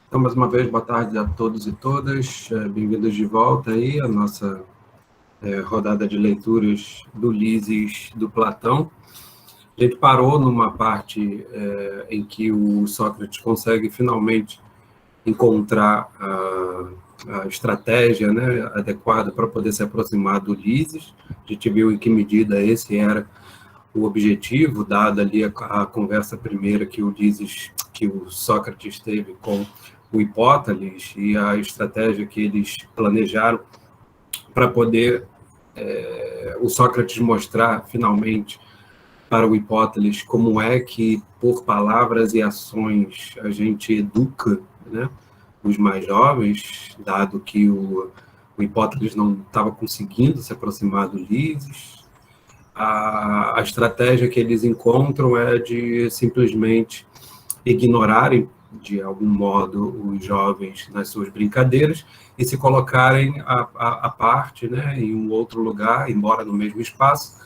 Então, mais uma vez, boa tarde a todos e todas. Bem-vindos de volta aí à nossa rodada de leituras do Lises do Platão. A gente parou numa parte em que o Sócrates consegue finalmente encontrar a estratégia, né, adequada para poder se aproximar do Ulisses. A gente viu em que medida esse era o objetivo, dada ali a conversa primeira que o Sócrates teve com o Hipótales e a estratégia que eles planejaram para poder o Sócrates mostrar finalmente para o Hipótales como é que por palavras e ações a gente educa, né, os mais jovens, dado que o Hipótales não estava conseguindo se aproximar do Ulisses. A estratégia que eles encontram é de simplesmente ignorarem, de algum modo, os jovens nas suas brincadeiras e se colocarem à parte, né, em um outro lugar, embora no mesmo espaço,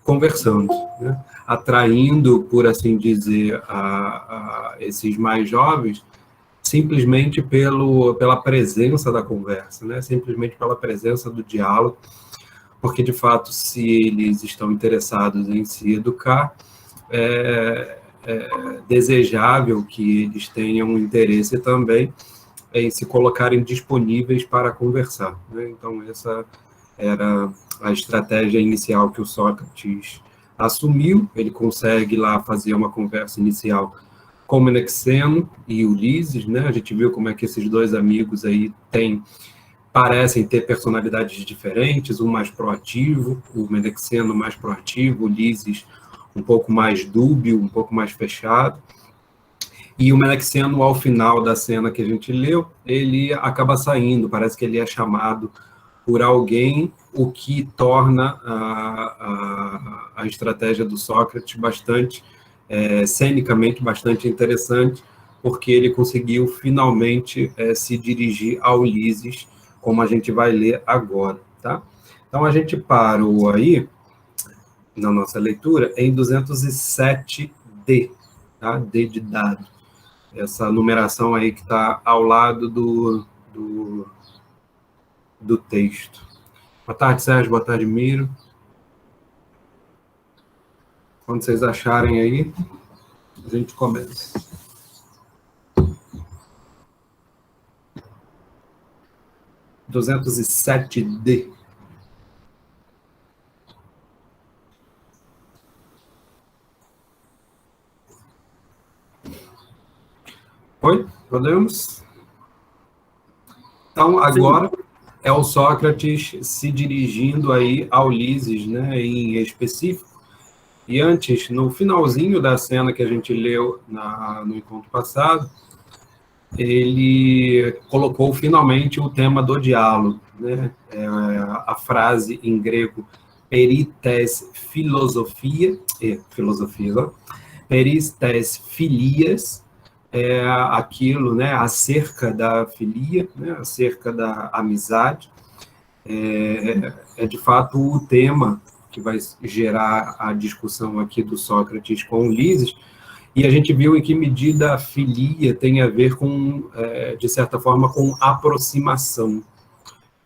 conversando, né, atraindo, por assim dizer, a esses mais jovens, simplesmente pela presença da conversa, né, simplesmente pela presença do diálogo, porque, de fato, se eles estão interessados em se educar, é desejável que eles tenham um interesse também em se colocarem disponíveis para conversar, né? Então, essa era a estratégia inicial que o Sócrates assumiu. Ele consegue lá fazer uma conversa inicial com Menexeno e Ulisses, né? A gente viu como é que esses dois amigos aí parecem ter personalidades diferentes, um mais proativo, o Menexeno mais proativo, o Ulisses um pouco mais dúbio, um pouco mais fechado. E o Menexeno, ao final da cena que a gente leu, ele acaba saindo, parece que ele é chamado por alguém, o que torna a estratégia do Sócrates bastante, cenicamente, bastante interessante, porque ele conseguiu finalmente se dirigir a Ulisses, como a gente vai ler agora, tá? Então, a gente parou aí, na nossa leitura, em 207D, tá? D de dado. Essa numeração aí que está ao lado do texto. Boa tarde, Sérgio. Boa tarde, Miro. Quando vocês acharem aí, a gente começa. (207D). Oi? Podemos? Então, agora sim, é o Sócrates se dirigindo aí ao Ulisses, né, em específico. E antes, no finalzinho da cena que a gente leu no encontro passado, ele colocou finalmente o tema do diálogo, né? A frase em grego perites peristes filias, é aquilo, né, acerca da filia, né, acerca da amizade, de fato o tema que vai gerar a discussão aqui do Sócrates com Ulisses, e a gente viu em que medida a filia tem a ver com, de certa forma, com aproximação.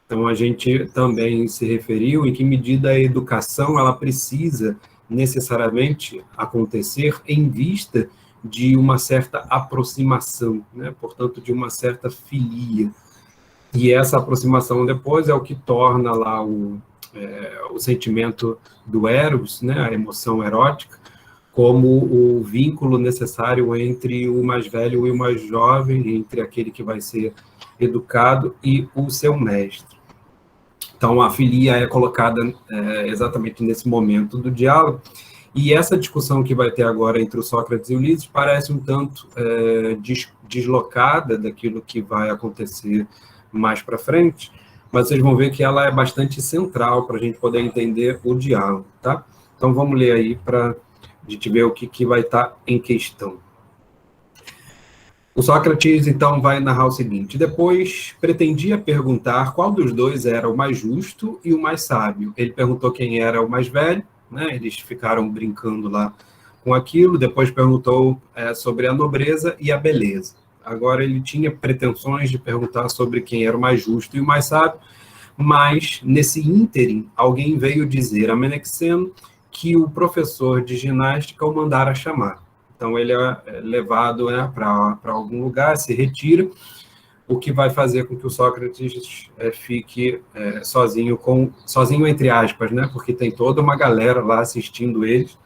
Então, a gente também se referiu em que medida a educação ela precisa necessariamente acontecer em vista de uma certa aproximação, né? Portanto, de uma certa filia. E essa aproximação depois é o que torna lá o sentimento do eros, né? A emoção erótica, como o vínculo necessário entre o mais velho e o mais jovem, entre aquele que vai ser educado e o seu mestre. Então, a filia é colocada exatamente nesse momento do diálogo, e essa discussão que vai ter agora entre o Sócrates e o Ulisses parece um tanto deslocada daquilo que vai acontecer mais para frente, mas vocês vão ver que ela é bastante central para a gente poder entender o diálogo, tá? Então, vamos ler aí para A gente vê o que vai estar em questão. O Sócrates, então, vai narrar o seguinte: depois pretendia perguntar qual dos dois era o mais justo e o mais sábio. Ele perguntou quem era o mais velho, né? Eles ficaram brincando lá com aquilo. Depois perguntou sobre a nobreza e a beleza. Agora ele tinha pretensões de perguntar sobre quem era o mais justo e o mais sábio, mas nesse ínterim, alguém veio dizer a Menexeno que o professor de ginástica o mandara chamar. Então, ele é levado para algum lugar, se retira, o que vai fazer com que o Sócrates fique sozinho entre aspas, né? Porque tem toda uma galera lá assistindo eles,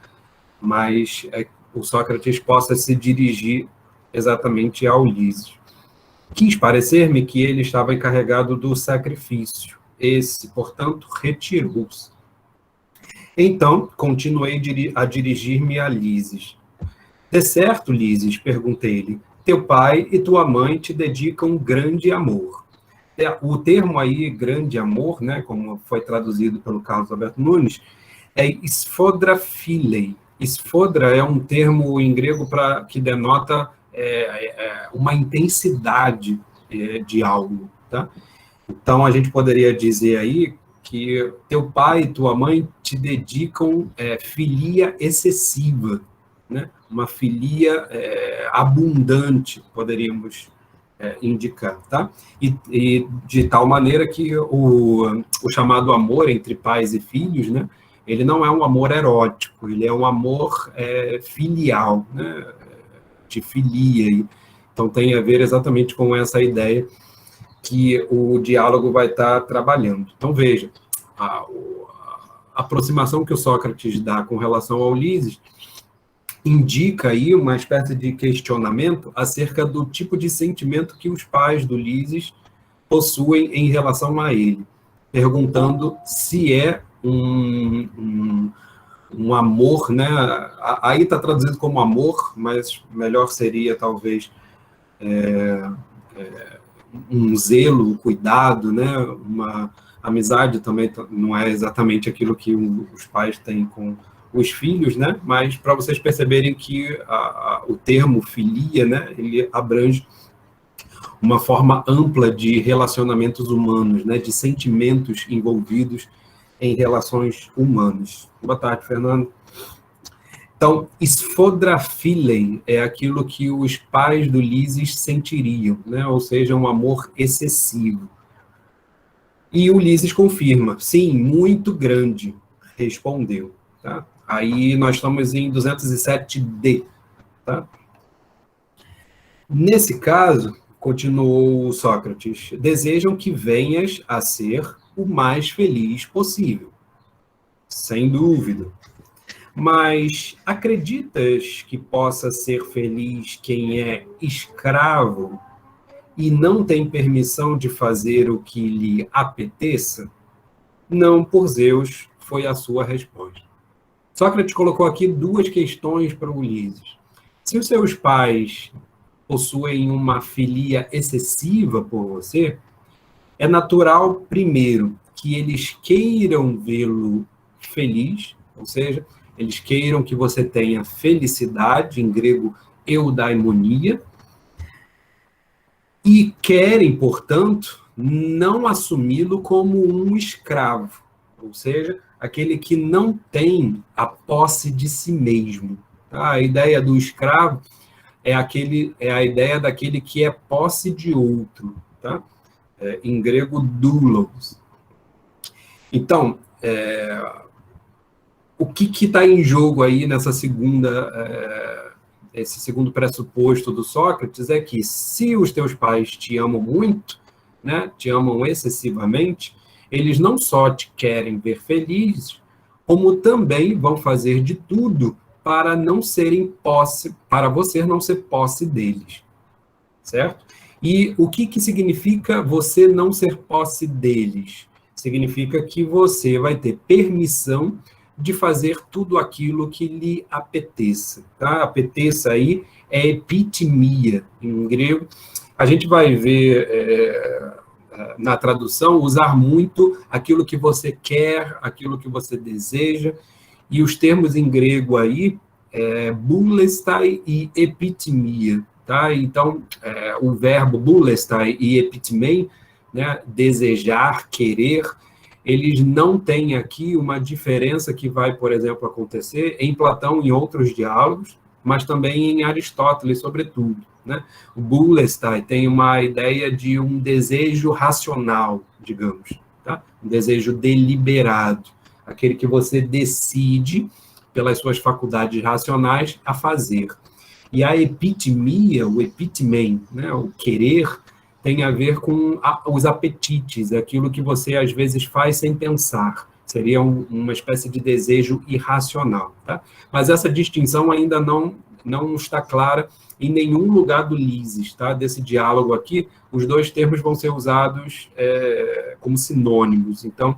mas o Sócrates possa se dirigir exatamente a Ulisses. Quis parecer-me que ele estava encarregado do sacrifício. Esse, portanto, retirou-se. Então, continuei a dirigir-me a Lises. De certo, Lises, perguntei-lhe, teu pai e tua mãe te dedicam grande amor. O termo aí, grande amor, né, como foi traduzido pelo Carlos Alberto Nunes, é esfodraphilei. Esfodra é um termo em grego que denota uma intensidade de algo, tá? Então, a gente poderia dizer aí que teu pai e tua mãe te dedicam filia excessiva, né? Uma filia abundante, poderíamos indicar, tá? E de tal maneira que o chamado amor entre pais e filhos, né? Ele não é um amor erótico, ele é um amor filial, né? De filia. Então, tem a ver exatamente com essa ideia que o diálogo vai estar trabalhando. Então, veja, a aproximação que o Sócrates dá com relação ao Ulisses indica aí uma espécie de questionamento acerca do tipo de sentimento que os pais do Ulisses possuem em relação a ele, perguntando se é um amor, né? Aí está traduzido como amor, mas melhor seria talvez um zelo, um cuidado, né? Uma amizade também não é exatamente aquilo que os pais têm com os filhos, né? Mas para vocês perceberem que o termo filia, né? Ele abrange uma forma ampla de relacionamentos humanos, né? De sentimentos envolvidos em relações humanas. Boa tarde, Fernando. Então, esfodraphilei é aquilo que os pais do Ulisses sentiriam, né? Ou seja, um amor excessivo. E Ulisses confirma, sim, muito grande, respondeu. Tá? Aí nós estamos em 207D. Tá? Nesse caso, continuou Sócrates, desejam que venhas a ser o mais feliz possível. Sem dúvida. Mas acreditas que possa ser feliz quem é escravo e não tem permissão de fazer o que lhe apeteça? Não, por Zeus, foi a sua resposta. Sócrates colocou aqui duas questões para Ulisses. Se os seus pais possuem uma filia excessiva por você, é natural, primeiro, que eles queiram vê-lo feliz, ou seja, eles queiram que você tenha felicidade, em grego, eudaimonia, e querem, portanto, não assumi-lo como um escravo, ou seja, aquele que não tem a posse de si mesmo. Tá? A ideia do escravo é a ideia daquele que é posse de outro, tá? Em grego, doulos. Então, o que está em jogo aí nessa esse segundo pressuposto do Sócrates é que se os teus pais te amam muito, né, te amam excessivamente, eles não só te querem ver feliz, como também vão fazer de tudo para não serem posse, para você não ser posse deles, certo? E o que significa você não ser posse deles? Significa que você vai ter permissão de fazer tudo aquilo que lhe apeteça. Tá? Apeteça aí é epitimia, em grego. A gente vai ver na tradução usar muito aquilo que você quer, aquilo que você deseja, e os termos em grego aí boulestai e epitimia, tá? Então, o verbo boulestai e epitimei, né, desejar, querer, eles não têm aqui uma diferença que vai, por exemplo, acontecer em Platão e outros diálogos, mas também em Aristóteles, sobretudo, né? O boulestai tem uma ideia de um desejo racional, digamos, tá? Um desejo deliberado, aquele que você decide pelas suas faculdades racionais a fazer. E a epitimia, o epitimen, né, o querer, tem a ver com os apetites, aquilo que você às vezes faz sem pensar. Seria uma espécie de desejo irracional. Tá? Mas essa distinção ainda não está clara em nenhum lugar do Lises, tá? Desse diálogo aqui, os dois termos vão ser usados como sinônimos. Então,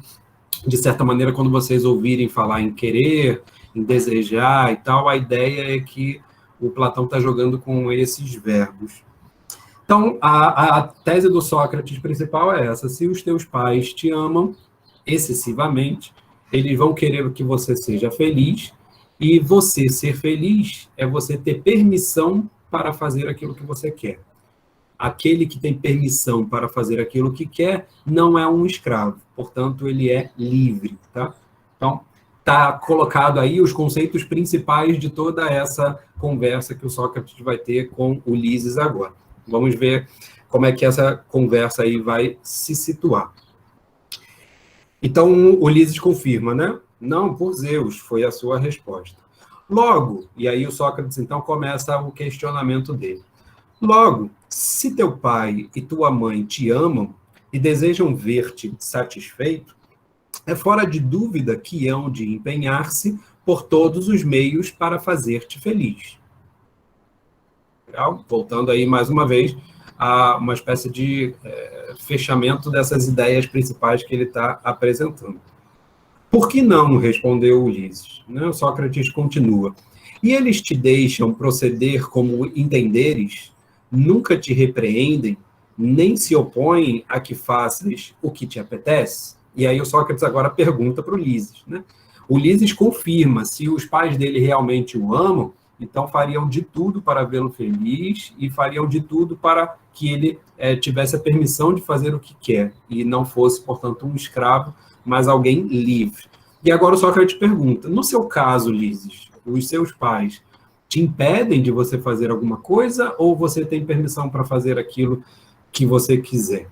de certa maneira, quando vocês ouvirem falar em querer, em desejar e tal, a ideia é que o Platão está jogando com esses verbos. Então, a tese do Sócrates principal é essa: se os teus pais te amam excessivamente, eles vão querer que você seja feliz, e você ser feliz é você ter permissão para fazer aquilo que você quer. Aquele que tem permissão para fazer aquilo que quer não é um escravo, portanto, ele é livre, tá? Então, está colocado aí os conceitos principais de toda essa conversa que o Sócrates vai ter com Ulisses agora. Vamos ver como é que essa conversa aí vai se situar. Então, Ulisses confirma, né? Não, por Zeus, foi a sua resposta. Logo, e aí o Sócrates então começa o questionamento dele. Logo, se teu pai e tua mãe te amam e desejam ver-te satisfeito, é fora de dúvida que hão de empenhar-se por todos os meios para fazer-te feliz. Legal? Voltando aí mais uma vez a uma espécie de fechamento dessas ideias principais que ele está apresentando. Por que não? Respondeu Ulisses. Né? Sócrates continua. E eles te deixam proceder como entenderes, nunca te repreendem, nem se opõem a que faças o que te apetece? E aí o Sócrates agora pergunta para o Ulisses. Né? Ulisses confirma, se os pais dele realmente o amam, então fariam de tudo para vê-lo feliz e fariam de tudo para que ele tivesse a permissão de fazer o que quer e não fosse, portanto, um escravo, mas alguém livre. E agora o Sócrates pergunta, no seu caso, Ulisses, os seus pais te impedem de você fazer alguma coisa ou você tem permissão para fazer aquilo que você quiser?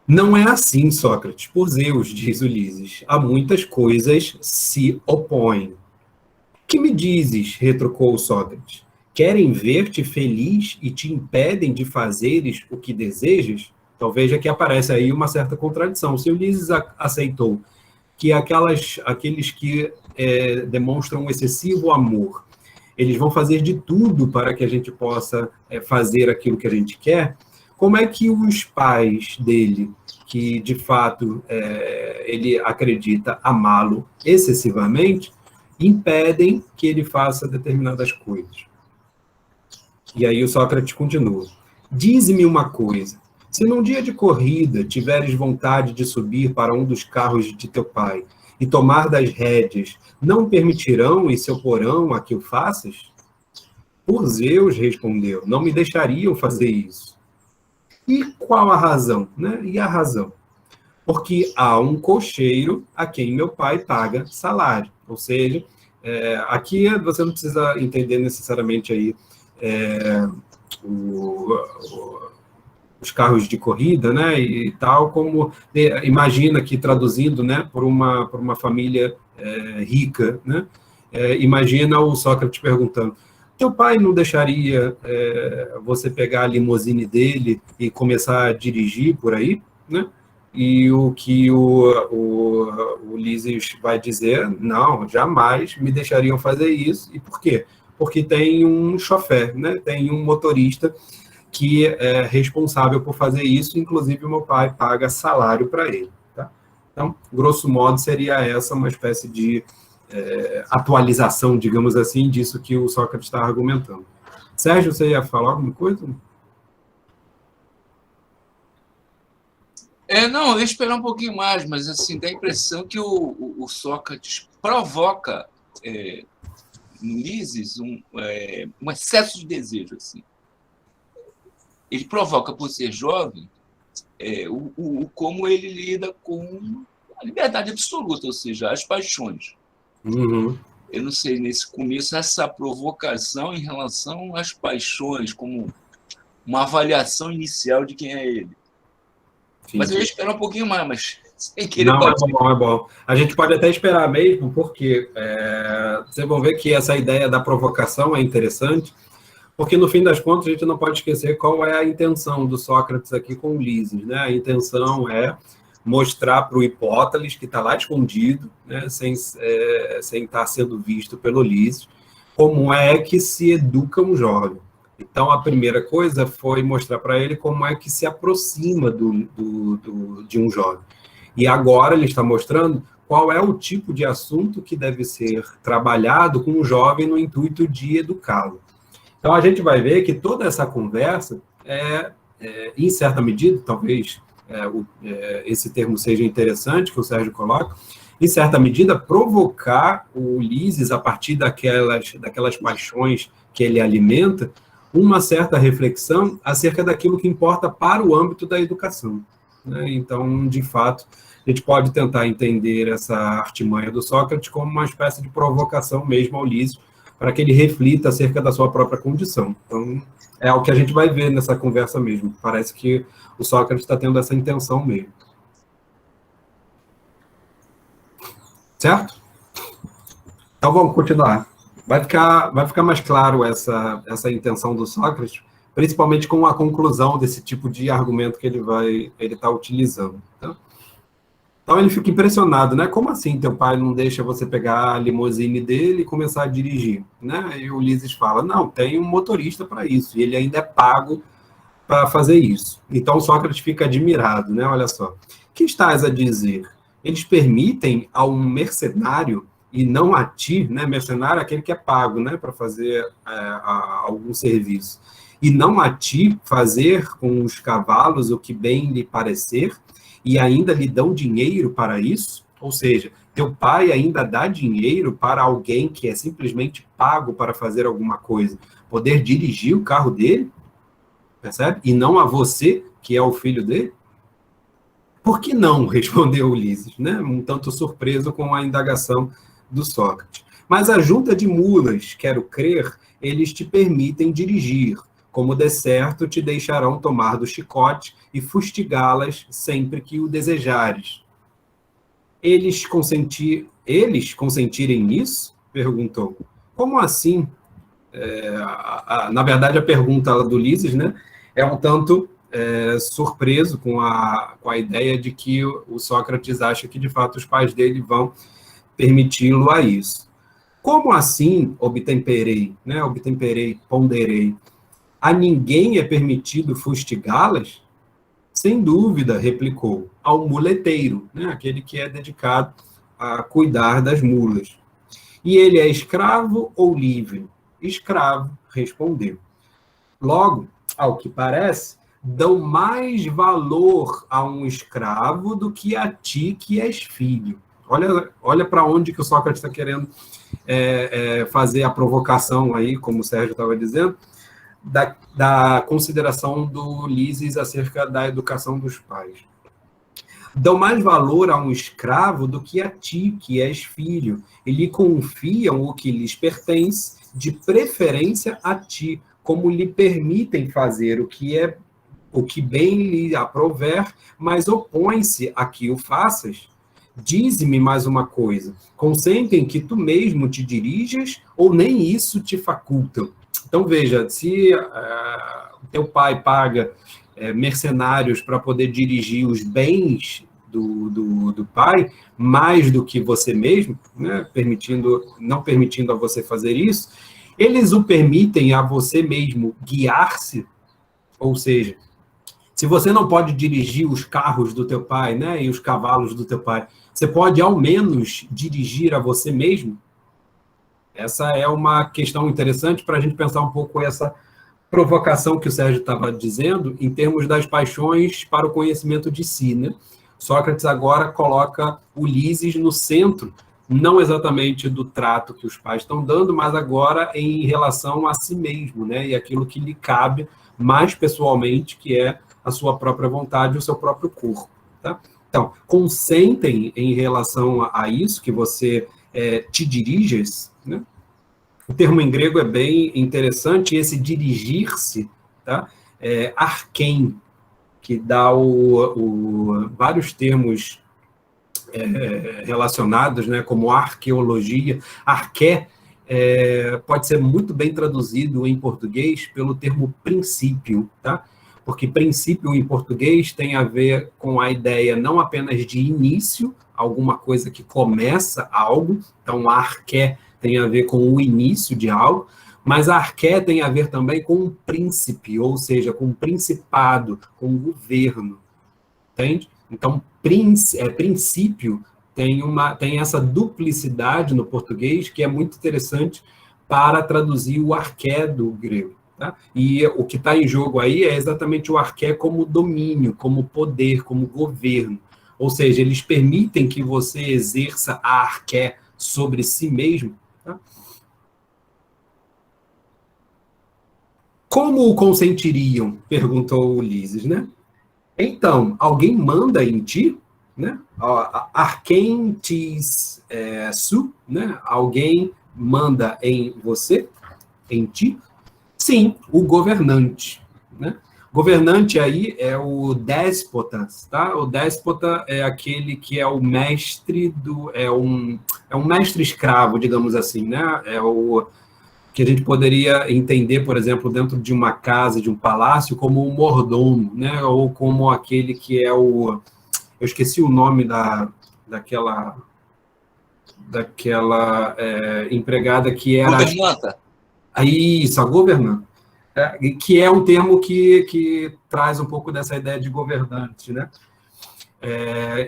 Não é assim, Sócrates, por Zeus, diz Ulisses. Há muitas coisas se opõem. Que me dizes? Retrucou Sócrates. Querem ver-te feliz e te impedem de fazeres o que desejas? Então veja que aparece aí uma certa contradição. Se Ulisses aceitou que aqueles que demonstram um excessivo amor, eles vão fazer de tudo para que a gente possa fazer aquilo que a gente quer, como é que os pais dele, que de fato ele acredita amá-lo excessivamente, impedem que ele faça determinadas coisas? E aí o Sócrates continua. Dize-me uma coisa. Se num dia de corrida tiveres vontade de subir para um dos carros de teu pai e tomar das rédeas, não permitirão e se oporão a que o faças? Por Zeus, respondeu, não me deixariam fazer isso. E qual a razão? Né? E a razão? Porque há um cocheiro a quem meu pai paga salário. Ou seja, aqui você não precisa entender necessariamente aí os carros de corrida, né, e tal, como imagina que traduzindo, né, por uma família rica, né, imagina o Sócrates perguntando, teu pai não deixaria você pegar a limusine dele e começar a dirigir por aí, né? E o que o Ulisses vai dizer, não, jamais me deixariam fazer isso. E por quê? Porque tem um chofer, né? Tem um motorista que é responsável por fazer isso, inclusive o meu pai paga salário para ele. Tá? Então, grosso modo, seria essa uma espécie de atualização, digamos assim, disso que o Sócrates está argumentando. Sérgio, você ia falar alguma coisa? Não, eu ia esperar um pouquinho mais, mas assim, dá a impressão que o Sócrates provoca no Ulisses um excesso de desejo. Assim. Ele provoca, por ser jovem, como ele lida com a liberdade absoluta, ou seja, as paixões. Uhum. Eu não sei, nesse começo, essa provocação em relação às paixões, como uma avaliação inicial de quem é ele. Sim, Mas eu ia sim. esperar um pouquinho mais, mas sem querer Não, é bater. bom, é bom. A gente pode até esperar mesmo, porque vocês vão ver que essa ideia da provocação é interessante, porque no fim das contas a gente não pode esquecer qual é a intenção do Sócrates aqui com Ulisses, né? A intenção é mostrar para o Hipótales, que está lá escondido, né, sem estar sendo visto pelo Ulisses, como é que se educa um jovem. Então, a primeira coisa foi mostrar para ele como é que se aproxima de um jovem. E agora ele está mostrando qual é o tipo de assunto que deve ser trabalhado com o jovem no intuito de educá-lo. Então, a gente vai ver que toda essa conversa em certa medida, talvez esse termo seja interessante, que o Sérgio coloca, em certa medida, provocar o Ulisses, a partir daquelas paixões que ele alimenta, uma certa reflexão acerca daquilo que importa para o âmbito da educação. Né? Então, de fato, a gente pode tentar entender essa artimanha do Sócrates como uma espécie de provocação mesmo ao Ulisses, para que ele reflita acerca da sua própria condição. Então, é o que a gente vai ver nessa conversa mesmo. Parece que o Sócrates está tendo essa intenção mesmo. Certo? Então, vamos continuar. Vai ficar mais claro essa intenção do Sócrates, principalmente com a conclusão desse tipo de argumento que ele está utilizando. Tá? Então ele fica impressionado, né? Como assim teu pai não deixa você pegar a limusine dele e começar a dirigir? Né? E o Ulisses fala, não, tem um motorista para isso, e ele ainda é pago para fazer isso. Então Sócrates fica admirado, né? Olha só. Que estás a dizer? Eles permitem a um mercenário, e não a ti, né? Mercenário é aquele que é pago, né? Para fazer algum serviço. E não a ti fazer com os cavalos o que bem lhe parecer, e ainda lhe dão dinheiro para isso? Ou seja, teu pai ainda dá dinheiro para alguém que é simplesmente pago para fazer alguma coisa, poder dirigir o carro dele? Percebe? E não a você, que é o filho dele? Por que não? Respondeu Ulisses, né? Um tanto surpreso com a indagação do Sócrates. Mas a junta de mulas, quero crer, eles te permitem dirigir. Como der certo, te deixarão tomar do chicote e fustigá-las sempre que o desejares. Eles consentirem nisso? Perguntou. Como assim? Na verdade, a pergunta do Ulisses, né, é um tanto surpreso com a ideia de que o Sócrates acha que, de fato, os pais dele vão permiti-lo a isso. Como assim obtemperei, ponderei? A ninguém é permitido fustigá-las? Sem dúvida, replicou, ao muleteiro, né, aquele que é dedicado a cuidar das mulas. E ele é escravo ou livre? Escravo, respondeu. Logo, ao que parece, dão mais valor a um escravo do que a ti que és filho. Olha para onde que o Sócrates está querendo fazer a provocação aí, como o Sérgio estava dizendo, da consideração do Ulisses acerca da educação dos pais. Dão mais valor a um escravo do que a ti, que és filho, e lhe confiam o que lhes pertence, de preferência a ti, como lhe permitem fazer o que bem lhe aprouver, mas opõem-se a que o faças. Dize-me mais uma coisa, consentem que tu mesmo te dirijas, ou nem isso te facultam? Então, veja, se teu pai paga mercenários para poder dirigir os bens do pai, mais do que você mesmo, né, não permitindo a você fazer isso, eles o permitem a você mesmo guiar-se, ou seja, se você não pode dirigir os carros do teu pai, né, e os cavalos do teu pai, você pode ao menos dirigir a você mesmo? Essa é uma questão interessante para a gente pensar um pouco essa provocação que o Sérgio estava dizendo em termos das paixões para o conhecimento de si, né? Sócrates agora coloca Ulisses no centro não exatamente do trato que os pais estão dando, mas agora em relação a si mesmo, né? E aquilo que lhe cabe mais pessoalmente, que é a sua própria vontade, o seu próprio corpo, tá? Então, consentem em relação a isso, que você te diriges, né? O termo em grego é bem interessante, esse dirigir-se, tá? Arquém, que dá vários termos relacionados, né, como arqueologia. Arqué pode ser muito bem traduzido em português pelo termo princípio, tá? Porque princípio em português tem a ver com a ideia não apenas de início, alguma coisa que começa algo, então arqué tem a ver com o início de algo, mas arqué tem a ver também com um príncipe, ou seja, com um principado, com um governo, entende? Então, princípio tem essa duplicidade no português que é muito interessante para traduzir o arqué do grego. Tá? E o que está em jogo aí é exatamente o arqué como domínio, como poder, como governo. Ou seja, eles permitem que você exerça a arqué sobre si mesmo. Tá? Como o consentiriam? Perguntou Ulisses, né? Então, alguém manda em ti, né? Arquém tis su, né? Alguém manda em você, em ti? Sim, o governante, né? Governante aí é o déspota, tá? O déspota é aquele que é o mestre é um mestre escravo, digamos assim, né? É o que a gente poderia entender, por exemplo, dentro de uma casa, de um palácio, como um mordomo, né? Ou como aquele que é eu esqueci o nome daquela empregada que era... Governanta. Isso, a governanta. Que é um termo que traz um pouco dessa ideia de governante, né?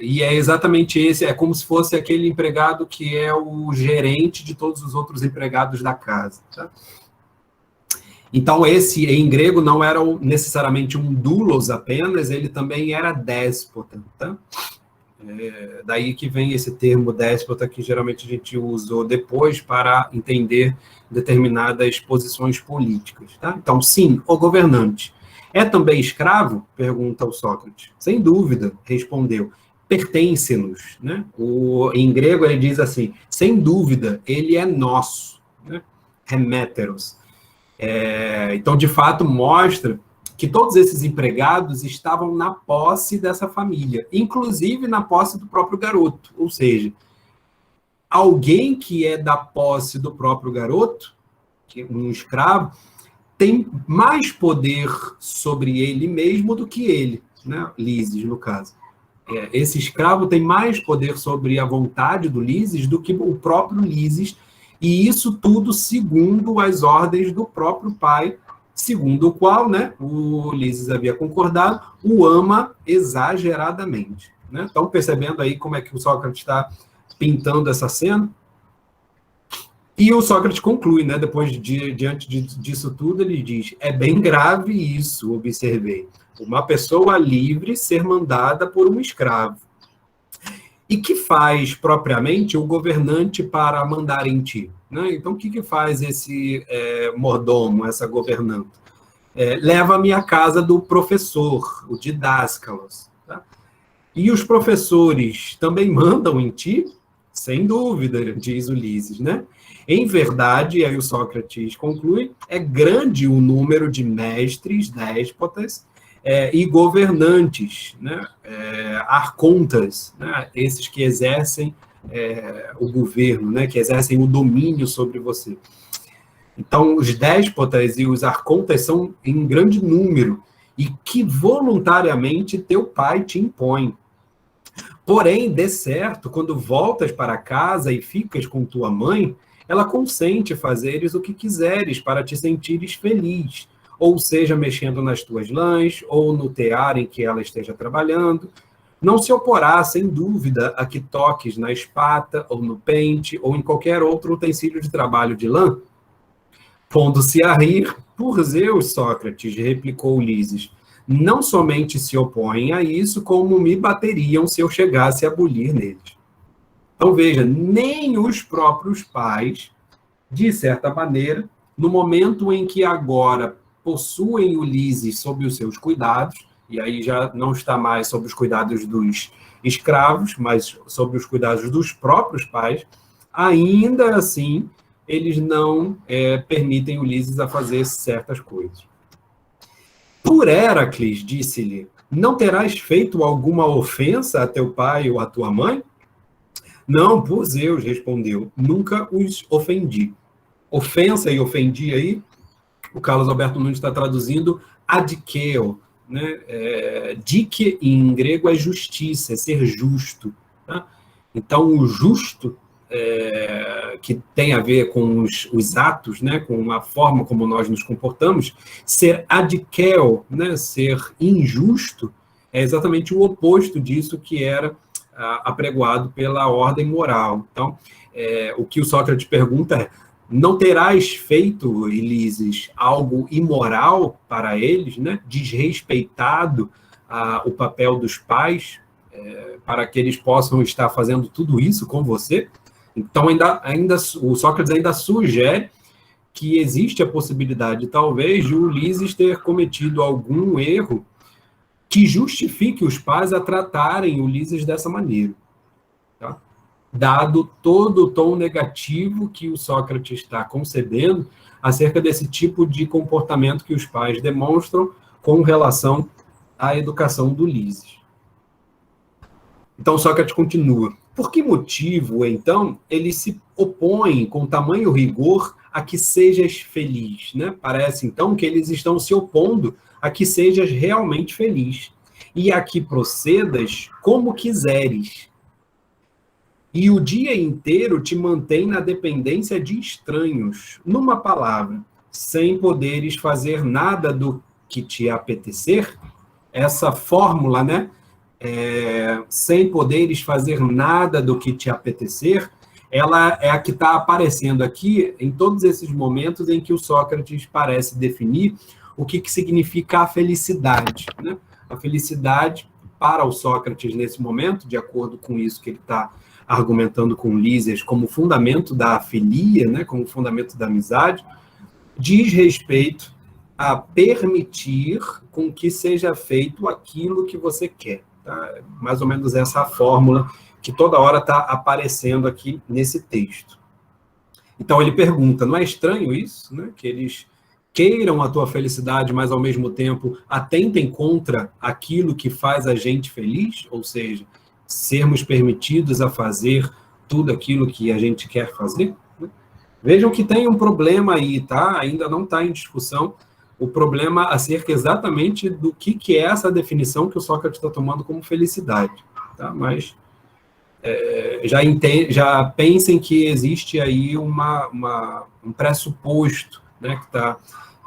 E é exatamente esse, é como se fosse aquele empregado que é o gerente de todos os outros empregados da casa. Tá? Então, esse, em grego, não era necessariamente um doulos apenas, ele também era déspota. Tá? Daí que vem esse termo déspota, que geralmente a gente usou depois para entender determinadas posições políticas. Tá? Então, sim, o governante. É também escravo? Pergunta o Sócrates. Sem dúvida, respondeu. Pertence-nos. Né? Em grego ele diz assim, sem dúvida, ele é nosso. Né? Reméteros. Então, de fato, mostra que todos esses empregados estavam na posse dessa família, inclusive na posse do próprio garoto. Ou seja, alguém que é da posse do próprio garoto, que um escravo, tem mais poder sobre ele mesmo do que ele, né? Lises, no caso. Esse escravo tem mais poder sobre a vontade do Lises do que o próprio Lises, e isso tudo segundo as ordens do próprio pai, segundo o qual, né, o Lises havia concordado, o ama exageradamente. Né? Estão percebendo aí como é que o Sócrates está pintando essa cena? E o Sócrates conclui, né, diante disso tudo, ele diz, é bem grave isso, observei, uma pessoa livre ser mandada por um escravo. E que faz, propriamente, o governante para mandar em ti? Né? Então, o que faz esse mordomo, essa governanta? Leva-me à casa do professor, o didáscalos. Tá? E os professores também mandam em ti? Sem dúvida, diz Ulisses, né? Em verdade, aí o Sócrates conclui, é grande o número de mestres, déspotas e governantes, né? Arcontas, né? Esses que exercem o governo, né? Que exercem o domínio sobre você. Então, os déspotas e os arcontas são em grande número e que voluntariamente teu pai te impõe. Porém, de certo, quando voltas para casa e ficas com tua mãe, ela consente fazeres o que quiseres para te sentires feliz, ou seja, mexendo nas tuas lãs, ou no tear em que ela esteja trabalhando. Não se oporá, sem dúvida, a que toques na espata, ou no pente, ou em qualquer outro utensílio de trabalho de lã? Pondo-se a rir, por Zeus, Sócrates, replicou Ulisses, não somente se opõem a isso, como me bateriam se eu chegasse a bulir neles. Então, veja, nem os próprios pais, de certa maneira, no momento em que agora possuem Ulisses sob os seus cuidados, e aí já não está mais sob os cuidados dos escravos, mas sob os cuidados dos próprios pais, ainda assim, eles não permitem Ulisses a fazer certas coisas. Por Heracles, disse-lhe, não terás feito alguma ofensa a teu pai ou a tua mãe? Não, por Zeus, respondeu, nunca os ofendi. Ofensa e ofendi aí, o Carlos Alberto Nunes está traduzindo adikeo, né? Dike em grego é justiça, é ser justo. Tá? Então, o justo, que tem a ver com os atos, né? Com a forma como nós nos comportamos, ser adikeo, né? Ser injusto, é exatamente o oposto disso que era apregoado pela ordem moral. Então, o que o Sócrates pergunta é, não terás feito, Ulisses, algo imoral para eles, né? Desrespeitado o papel dos pais, para que eles possam estar fazendo tudo isso com você? Então, ainda o Sócrates ainda sugere que existe a possibilidade, talvez, de Ulisses ter cometido algum erro que justifique os pais a tratarem Ulisses dessa maneira. Tá? Dado todo o tom negativo que o Sócrates está concebendo acerca desse tipo de comportamento que os pais demonstram com relação à educação do Ulisses. Então, Sócrates continua. Por que motivo, então, ele se opõe com tamanho rigor a que sejas feliz? Né? Parece, então, que eles estão se opondo a que sejas realmente feliz e a que procedas como quiseres. E o dia inteiro te mantém na dependência de estranhos. Numa palavra, sem poderes fazer nada do que te apetecer, essa fórmula, né? Sem poderes fazer nada do que te apetecer, ela é a que está aparecendo aqui em todos esses momentos em que o Sócrates parece definir o que significa a felicidade. Né? A felicidade, para o Sócrates nesse momento, de acordo com isso que ele está argumentando com Lísias como fundamento da filia, né, como fundamento da amizade, diz respeito a permitir com que seja feito aquilo que você quer. Tá? Mais ou menos essa fórmula que toda hora está aparecendo aqui nesse texto. Então ele pergunta, não é estranho isso? Né? Que eles queiram a tua felicidade, mas ao mesmo tempo atentem contra aquilo que faz a gente feliz? Ou seja, sermos permitidos a fazer tudo aquilo que a gente quer fazer? Vejam que tem um problema aí, tá? Ainda não está em discussão o problema acerca exatamente do que é essa definição que o Sócrates está tomando como felicidade, tá? Mas já pensem que existe aí um pressuposto, né, que está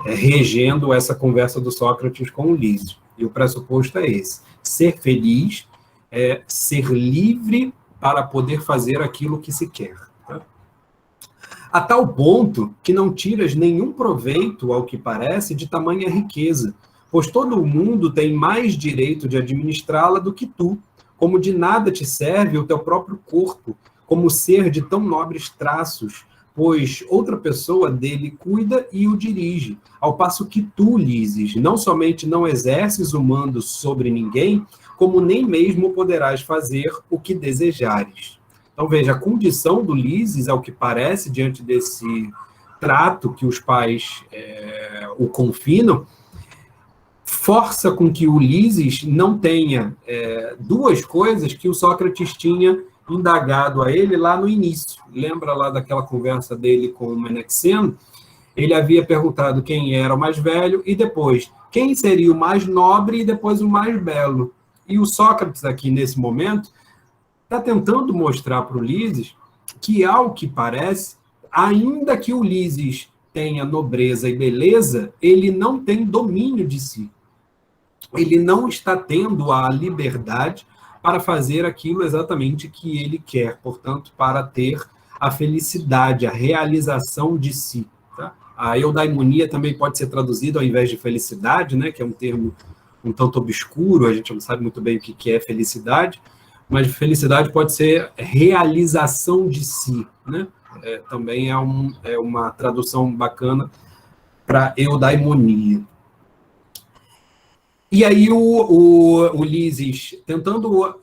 regendo essa conversa do Sócrates com o Lísio. E o pressuposto é esse: ser feliz é ser livre para poder fazer aquilo que se quer. Tá? A tal ponto que não tiras nenhum proveito, ao que parece, de tamanha riqueza, pois todo o mundo tem mais direito de administrá-la do que tu, como de nada te serve o teu próprio corpo, como ser de tão nobres traços, pois outra pessoa dele cuida e o dirige, ao passo que tu, Lísias, não somente não exerces o mando sobre ninguém, como nem mesmo poderás fazer o que desejares. Então, veja, a condição do Lísias, ao que parece, diante desse trato que os pais o confinam, força com que o Ulisses não tenha duas coisas que o Sócrates tinha indagado a ele lá no início. Lembra lá daquela conversa dele com o Menexeno? Ele havia perguntado quem era o mais velho e depois quem seria o mais nobre e depois o mais belo. E o Sócrates aqui, nesse momento, está tentando mostrar para o Ulisses que, ao que parece, ainda que o Ulisses tenha nobreza e beleza, ele não tem domínio de si. Ele não está tendo a liberdade para fazer aquilo exatamente que ele quer, portanto, para ter a felicidade, a realização de si. Tá? A eudaimonia também pode ser traduzida ao invés de felicidade, né, que é um termo um tanto obscuro, a gente não sabe muito bem o que é felicidade, mas felicidade pode ser realização de si, né? Também é uma tradução bacana para eudaimonia. E aí o Ulisses, tentando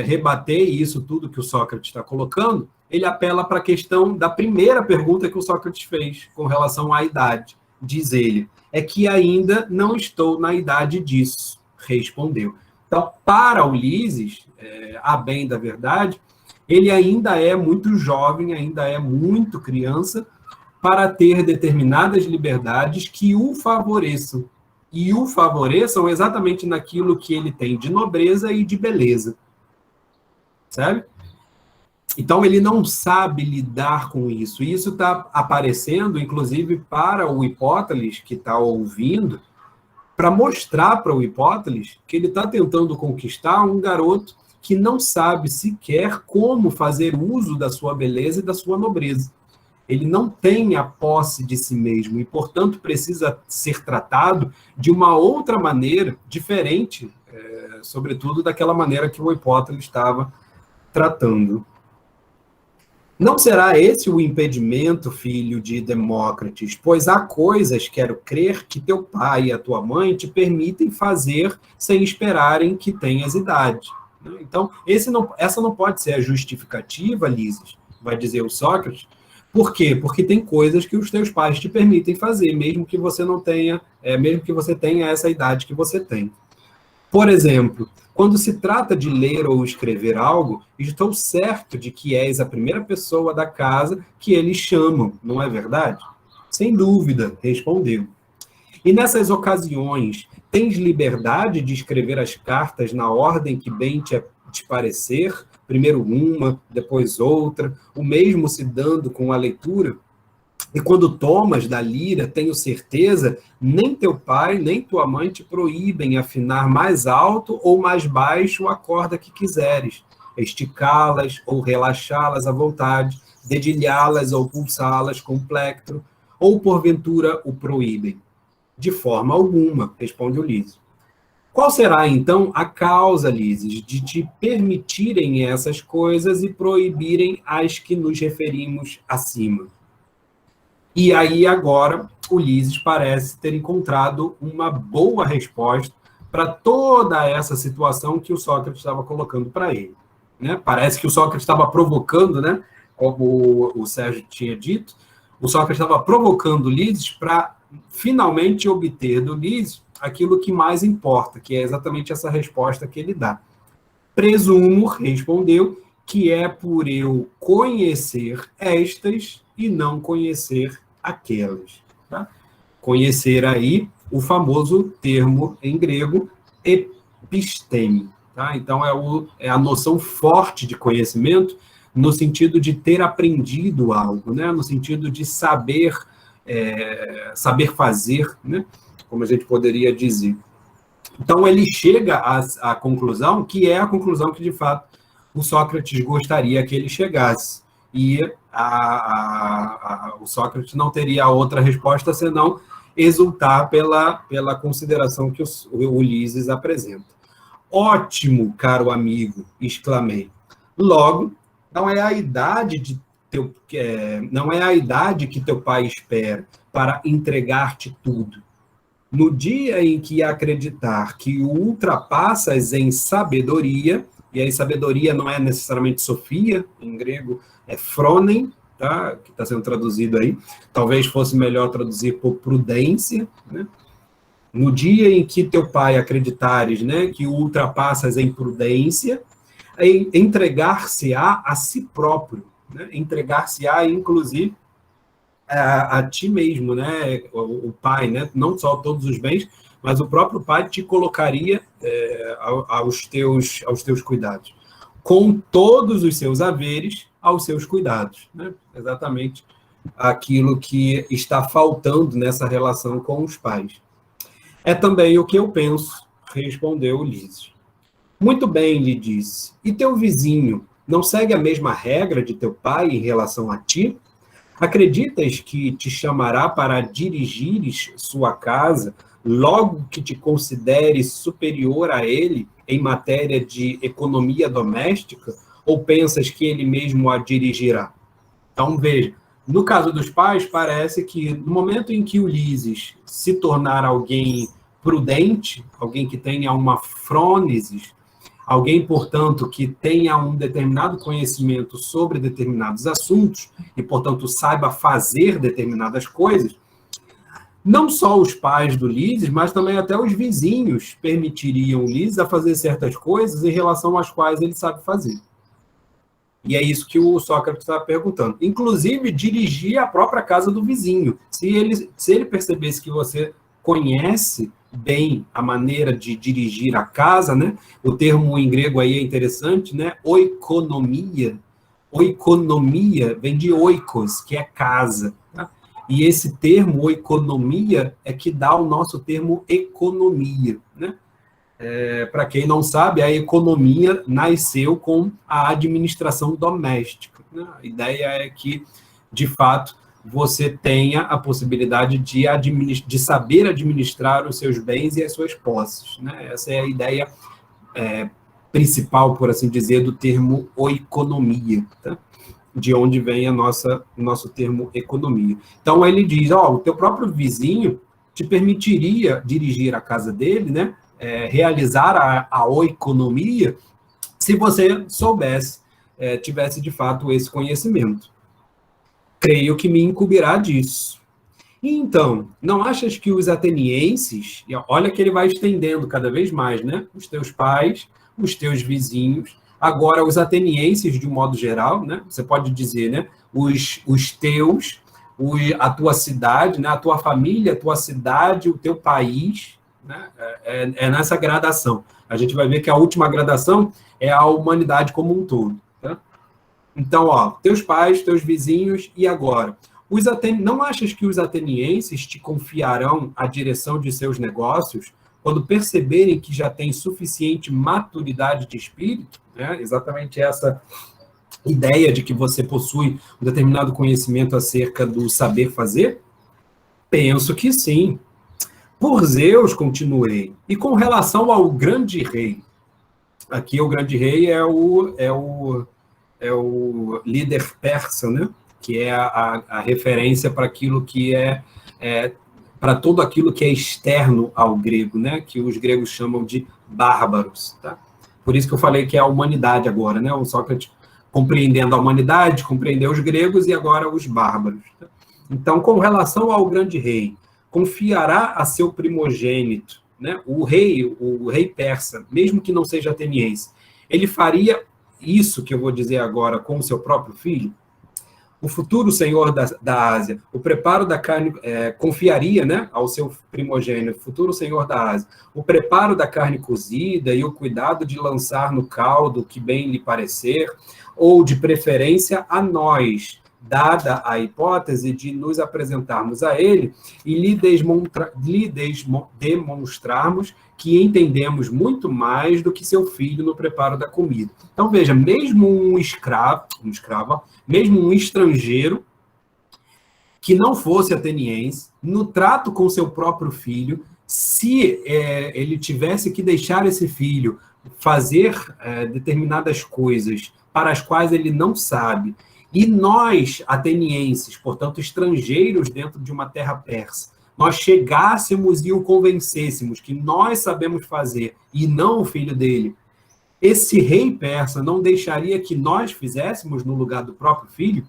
rebater isso tudo que o Sócrates está colocando, ele apela para a questão da primeira pergunta que o Sócrates fez com relação à idade. Diz ele, é que ainda não estou na idade disso, respondeu. Então, para Ulisses, a bem da verdade, ele ainda é muito jovem, ainda é muito criança, para ter determinadas liberdades que o favoreçam. E o favoreçam exatamente naquilo que ele tem de nobreza e de beleza. Sabe? Então, ele não sabe lidar com isso. E isso está aparecendo, inclusive, para o Hipóteles, que está ouvindo, para mostrar para o Hipóteles que ele está tentando conquistar um garoto que não sabe sequer como fazer uso da sua beleza e da sua nobreza. Ele não tem a posse de si mesmo e, portanto, precisa ser tratado de uma outra maneira, diferente, sobretudo, daquela maneira que o Hipóteles estava tratando. Não será esse o impedimento, filho de Demócrates, pois há coisas, quero crer, que teu pai e a tua mãe te permitem fazer sem esperarem que tenhas idade. Então, essa não pode ser a justificativa, Lises, vai dizer o Sócrates. Por quê? Porque tem coisas que os teus pais te permitem fazer, mesmo que você não tenha, mesmo que você tenha essa idade que você tem. Por exemplo, quando se trata de ler ou escrever algo, estou certo de que és a primeira pessoa da casa que eles chamam, não é verdade? Sem dúvida, respondeu. E nessas ocasiões, tens liberdade de escrever as cartas na ordem que bem te parecer, primeiro uma, depois outra, o mesmo se dando com a leitura? E quando tomas da lira, tenho certeza, nem teu pai, nem tua mãe te proíbem afinar mais alto ou mais baixo a corda que quiseres, esticá-las ou relaxá-las à vontade, dedilhá-las ou pulsá-las com plectro, ou porventura o proíbem. De forma alguma, responde Ulisses. Qual será, então, a causa, Lises, de te permitirem essas coisas e proibirem as que nos referimos acima? E aí, agora, Ulisses parece ter encontrado uma boa resposta para toda essa situação que o Sócrates estava colocando para ele. Né? Parece que o Sócrates estava provocando, né? Como o Sérgio tinha dito, o Sócrates estava provocando Ulisses para finalmente obter do Ulisses aquilo que mais importa, que é exatamente essa resposta que ele dá. Presumo, respondeu, que é por eu conhecer estas e não conhecer aquelas. Tá? Conhecer aí o famoso termo em grego episteme. Tá? Então, é a noção forte de conhecimento no sentido de ter aprendido algo, né? No sentido de saber fazer, né? Como a gente poderia dizer. Então, ele chega à conclusão, que é a conclusão que, de fato, o Sócrates gostaria que ele chegasse. E o Sócrates não teria outra resposta senão exultar pela consideração que o Ulisses apresenta. Ótimo, caro amigo, exclamei. Logo, não é a idade que teu pai espera para entregar-te tudo. No dia em que acreditar que o ultrapassas em sabedoria, e aí sabedoria não é necessariamente Sofia, em grego é phronen, tá? Que está sendo traduzido aí, talvez fosse melhor traduzir por prudência, né? No dia em que teu pai acreditares, né, que o ultrapassas em prudência, entregar-se-á a si próprio, né? Entregar-se-á, inclusive, a ti mesmo, né? O pai, né? Não só todos os bens, mas o próprio pai te colocaria aos teus cuidados, com todos os seus haveres aos seus cuidados, né? Exatamente aquilo que está faltando nessa relação com os pais. É também o que eu penso, respondeu Ulisses. Muito bem, lhe disse. E teu vizinho não segue a mesma regra de teu pai em relação a ti? Acreditas que te chamará para dirigires sua casa logo que te considere superior a ele em matéria de economia doméstica, ou pensas que ele mesmo a dirigirá? Então, veja, no caso dos pais, parece que no momento em que Ulisses se tornar alguém prudente, alguém que tenha uma frônesis, alguém, portanto, que tenha um determinado conhecimento sobre determinados assuntos e, portanto, saiba fazer determinadas coisas, não só os pais do Ulisses, mas também até os vizinhos permitiriam Ulisses a fazer certas coisas em relação às quais ele sabe fazer. E é isso que o Sócrates está perguntando. Inclusive, dirigir a própria casa do vizinho. Se ele percebesse que você conhece bem a maneira de dirigir a casa, né? O termo em grego aí é interessante, né? Oikonomia. Oikonomia vem de oikos, que é casa. Tá? E esse termo, oikonomia, é que dá o nosso termo economia, né? Para quem não sabe, a economia nasceu com a administração doméstica, né? A ideia é que, de fato, você tenha a possibilidade de saber administrar os seus bens e as suas posses, né? Essa é a ideia principal, por assim dizer, do termo oikonomia, tá? De onde vem o nosso termo economia. Então, ele diz, o teu próprio vizinho te permitiria dirigir a casa dele, né? Realizar a oikonomia, se você soubesse, tivesse de fato esse conhecimento. Creio que me incumbirá disso. Então, não achas que os atenienses, e olha que ele vai estendendo cada vez mais, né? Os teus pais, os teus vizinhos, agora os atenienses de um modo geral, né? Você pode dizer, né? Os teus, a tua cidade, né? A tua família, a tua cidade, o teu país, né? É nessa gradação. A gente vai ver que a última gradação é a humanidade como um todo. Tá? Então, teus pais, teus vizinhos, e agora? Não achas que os atenienses te confiarão a direção de seus negócios quando perceberem que já têm suficiente maturidade de espírito? Né? Exatamente essa ideia de que você possui um determinado conhecimento acerca do saber fazer? Penso que sim. Por Zeus, continuei, e com relação ao grande rei, aqui o grande rei é o líder persa, né? Que é a referência para aquilo que para todo aquilo que é externo ao grego, né? Que os gregos chamam de bárbaros, tá? Por isso que eu falei que é a humanidade agora, né? O Sócrates compreendendo a humanidade, compreendeu os gregos e agora os bárbaros. Tá? Então, com relação ao grande rei, confiará a seu primogênito, né? O rei persa, mesmo que não seja ateniense, ele faria isso que eu vou dizer agora com o seu próprio filho? O futuro senhor da Ásia, o preparo da carne, confiaria, né, ao seu primogênito, futuro senhor da Ásia, o preparo da carne cozida e o cuidado de lançar no caldo o que bem lhe parecer, ou de preferência a nós, dada a hipótese de nos apresentarmos a ele e lhe demonstrarmos que entendemos muito mais do que seu filho no preparo da comida. Então, veja, mesmo um escravo, mesmo um estrangeiro que não fosse ateniense, no trato com seu próprio filho, se ele tivesse que deixar esse filho fazer determinadas coisas para as quais ele não sabe, e nós, atenienses, portanto, estrangeiros dentro de uma terra persa, nós chegássemos e o convencêssemos que nós sabemos fazer e não o filho dele, esse rei persa não deixaria que nós fizéssemos no lugar do próprio filho?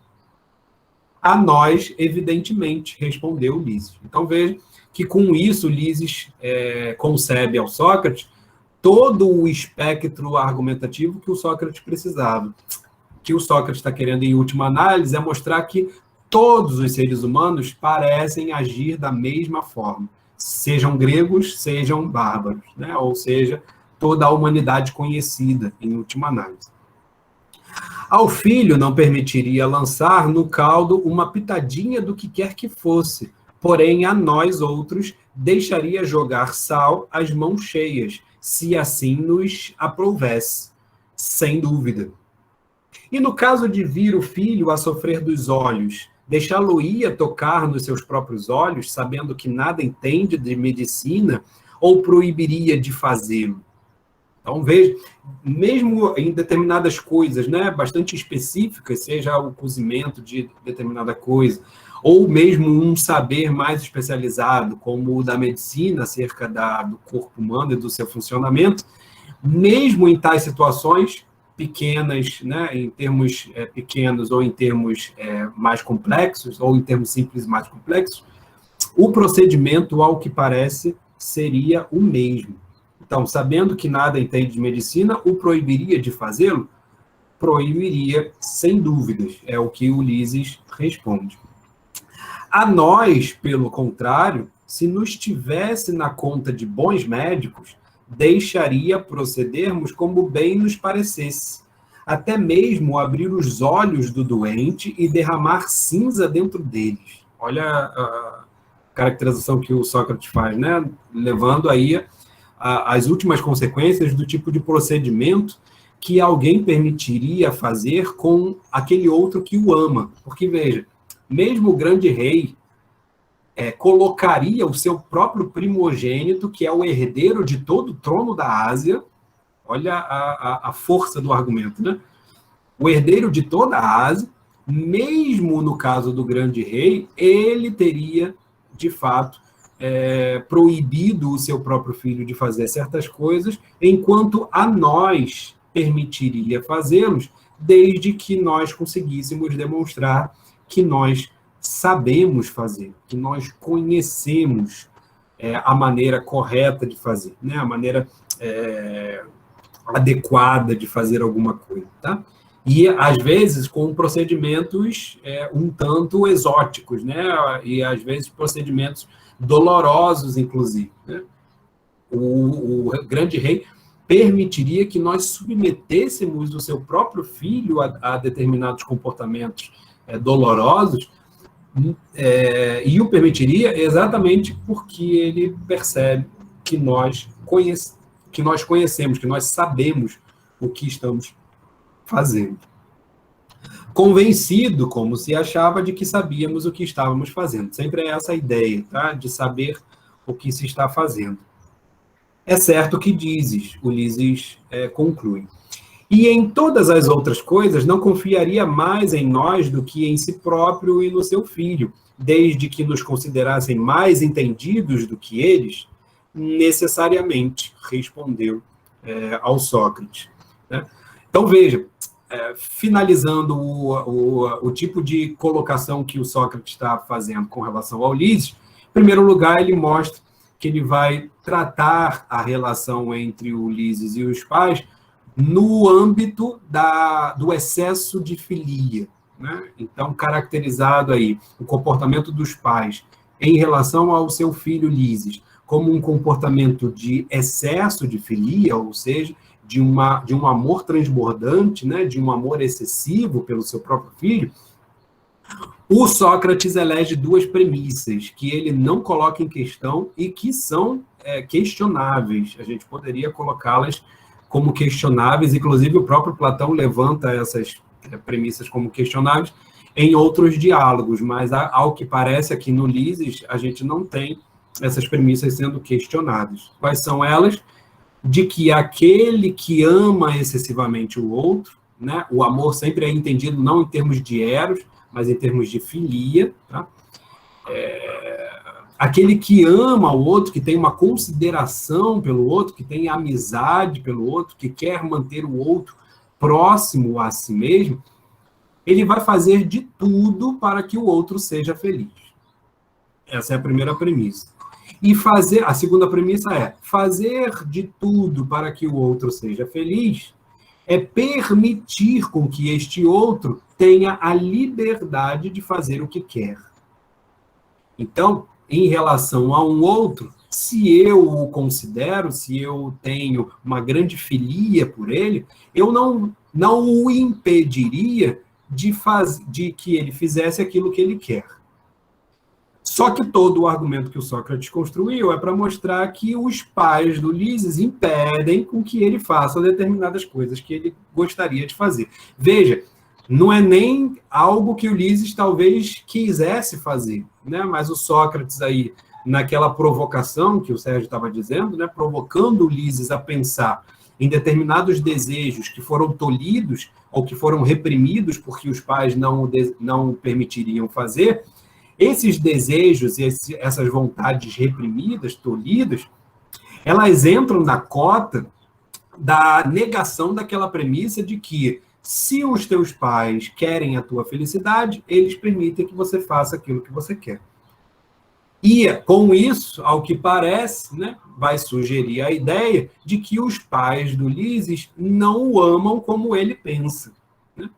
A nós, evidentemente, respondeu Ulisses. Então, veja que com isso Ulisses concebe ao Sócrates todo o espectro argumentativo que o Sócrates precisava. Que o Sócrates está querendo, em última análise, é mostrar que todos os seres humanos parecem agir da mesma forma, sejam gregos, sejam bárbaros, né? Ou seja, toda a humanidade conhecida, em última análise. Ao filho não permitiria lançar no caldo uma pitadinha do que quer que fosse, porém a nós outros deixaria jogar sal às mãos cheias, se assim nos aprovesse, sem dúvida. E no caso de vir o filho a sofrer dos olhos, deixá-lo-ia tocar nos seus próprios olhos, sabendo que nada entende de medicina, ou proibiria de fazê-lo? Então, veja, mesmo em determinadas coisas, né, bastante específicas, seja o cozimento de determinada coisa, ou mesmo um saber mais especializado, como o da medicina, acerca do corpo humano e do seu funcionamento, mesmo em tais situações pequenas, né, em termos pequenos ou em termos mais complexos, ou em termos simples mais complexos, o procedimento, ao que parece, seria o mesmo. Então, sabendo que nada entende de medicina, o proibiria de fazê-lo? Proibiria, sem dúvidas, é o que Ulisses responde. A nós, pelo contrário, se nos tivesse na conta de bons médicos, deixaria procedermos como bem nos parecesse, até mesmo abrir os olhos do doente e derramar cinza dentro deles. Olha a caracterização que o Sócrates faz, né? Levando aí as últimas consequências do tipo de procedimento que alguém permitiria fazer com aquele outro que o ama. Porque, veja, mesmo o grande rei colocaria o seu próprio primogênito, que é o herdeiro de todo o trono da Ásia, olha a força do argumento, né? O herdeiro de toda a Ásia, mesmo no caso do grande rei, ele teria, de fato, proibido o seu próprio filho de fazer certas coisas, enquanto a nós permitiria fazê-los, desde que nós conseguíssemos demonstrar que nós sabemos fazer, que nós conhecemos a maneira correta de fazer, né? A maneira adequada de fazer alguma coisa, tá? E, às vezes, com procedimentos um tanto exóticos, né? E, às vezes, procedimentos dolorosos, inclusive, né? O grande rei permitiria que nós submetêssemos o seu próprio filho a determinados comportamentos dolorosos, e o permitiria exatamente porque ele percebe que nós conhecemos, que nós sabemos o que estamos fazendo. Convencido, como se achava, de que sabíamos o que estávamos fazendo. Sempre é essa a ideia, tá? De saber o que se está fazendo. É certo que dizes, Ulisses conclui. E em todas as outras coisas não confiaria mais em nós do que em si próprio e no seu filho, desde que nos considerassem mais entendidos do que eles, necessariamente, respondeu ao Sócrates, né? Então, veja, finalizando o tipo de colocação que o Sócrates está fazendo com relação ao Ulisses, em primeiro lugar, ele mostra que ele vai tratar a relação entre o Ulisses e os pais no âmbito do excesso de filia, né? Então, caracterizado aí o comportamento dos pais em relação ao seu filho Ulisses como um comportamento de excesso de filia, ou seja, de um amor transbordante, né? De um amor excessivo pelo seu próprio filho, o Sócrates elege duas premissas que ele não coloca em questão e que são questionáveis. A gente poderia colocá-las como questionáveis, inclusive o próprio Platão levanta essas premissas como questionáveis em outros diálogos, mas ao que parece aqui no Ulisses, a gente não tem essas premissas sendo questionadas. Quais são elas? De que aquele que ama excessivamente o outro, né, o amor sempre é entendido não em termos de eros, mas em termos de filia, tá? Aquele que ama o outro, que tem uma consideração pelo outro, que tem amizade pelo outro, que quer manter o outro próximo a si mesmo, ele vai fazer de tudo para que o outro seja feliz. Essa é a primeira premissa. E a segunda premissa é fazer de tudo para que o outro seja feliz é permitir com que este outro tenha a liberdade de fazer o que quer. Então, em relação a um outro, se eu o considero, se eu tenho uma grande filia por ele, eu não o impediria de que ele fizesse aquilo que ele quer. Só que todo o argumento que o Sócrates construiu é para mostrar que os pais do Ulisses impedem com que ele faça determinadas coisas que ele gostaria de fazer. Veja, não é nem algo que Ulisses talvez quisesse fazer, né? Mas o Sócrates aí, naquela provocação que o Sérgio estava dizendo, né? Provocando Ulisses a pensar em determinados desejos que foram tolhidos ou que foram reprimidos porque os pais não permitiriam fazer, esses desejos e essas vontades reprimidas, tolhidas, elas entram na cota da negação daquela premissa de que se os teus pais querem a tua felicidade, eles permitem que você faça aquilo que você quer. E, com isso, ao que parece, né, vai sugerir a ideia de que os pais do Ulisses não o amam como ele pensa. Né?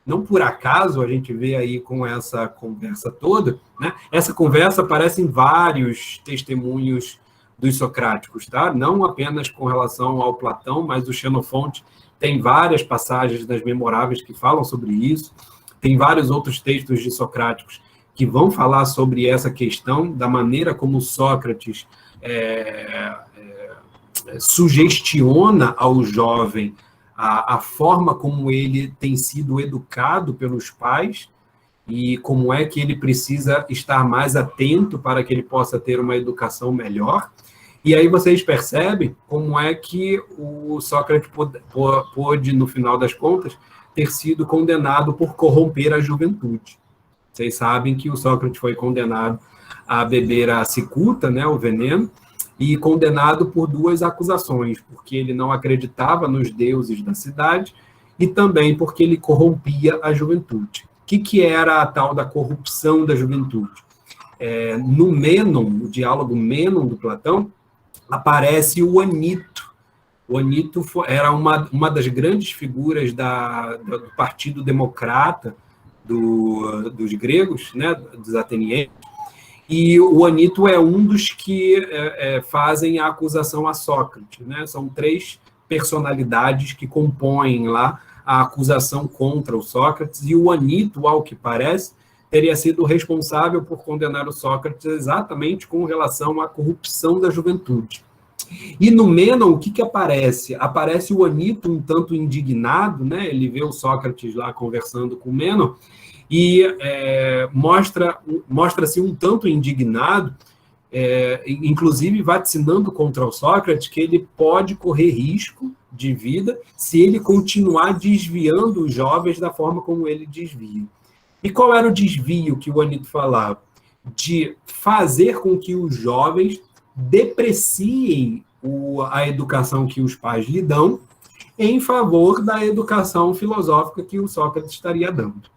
Não por acaso a gente vê aí com essa conversa toda, né? Essa conversa aparece em vários testemunhos dos socráticos, tá? Não apenas com relação ao Platão, mas o Xenofonte tem várias passagens das Memoráveis que falam sobre isso, tem vários outros textos de socráticos que vão falar sobre essa questão, da maneira como Sócrates sugestiona ao jovem a forma como ele tem sido educado pelos pais e como é que ele precisa estar mais atento para que ele possa ter uma educação melhor. E aí vocês percebem como é que o Sócrates pôde, no final das contas, ter sido condenado por corromper a juventude. Vocês sabem que o Sócrates foi condenado a beber a cicuta, né, o veneno, e condenado por 2 acusações, porque ele não acreditava nos deuses da cidade e também porque ele corrompia a juventude. O que era a tal da corrupção da juventude? No Mênon, no diálogo Mênon do Platão, aparece o Anito. O Anito era uma das grandes figuras do Partido Democrata dos gregos, né, dos atenienses, e o Anito é um dos que fazem a acusação a Sócrates. Né? São 3 personalidades que compõem lá a acusação contra o Sócrates, e o Anito, ao que parece, teria sido responsável por condenar o Sócrates exatamente com relação à corrupção da juventude. E no Mênon, o que aparece? Aparece o Anito um tanto indignado, né? Ele vê o Sócrates lá conversando com o Mênon, e mostra-se um tanto indignado, inclusive vaticinando contra o Sócrates que ele pode correr risco de vida se ele continuar desviando os jovens da forma como ele desvia. E qual era o desvio que o Anito falava? De fazer com que os jovens depreciem a educação que os pais lhe dão em favor da educação filosófica que o Sócrates estaria dando.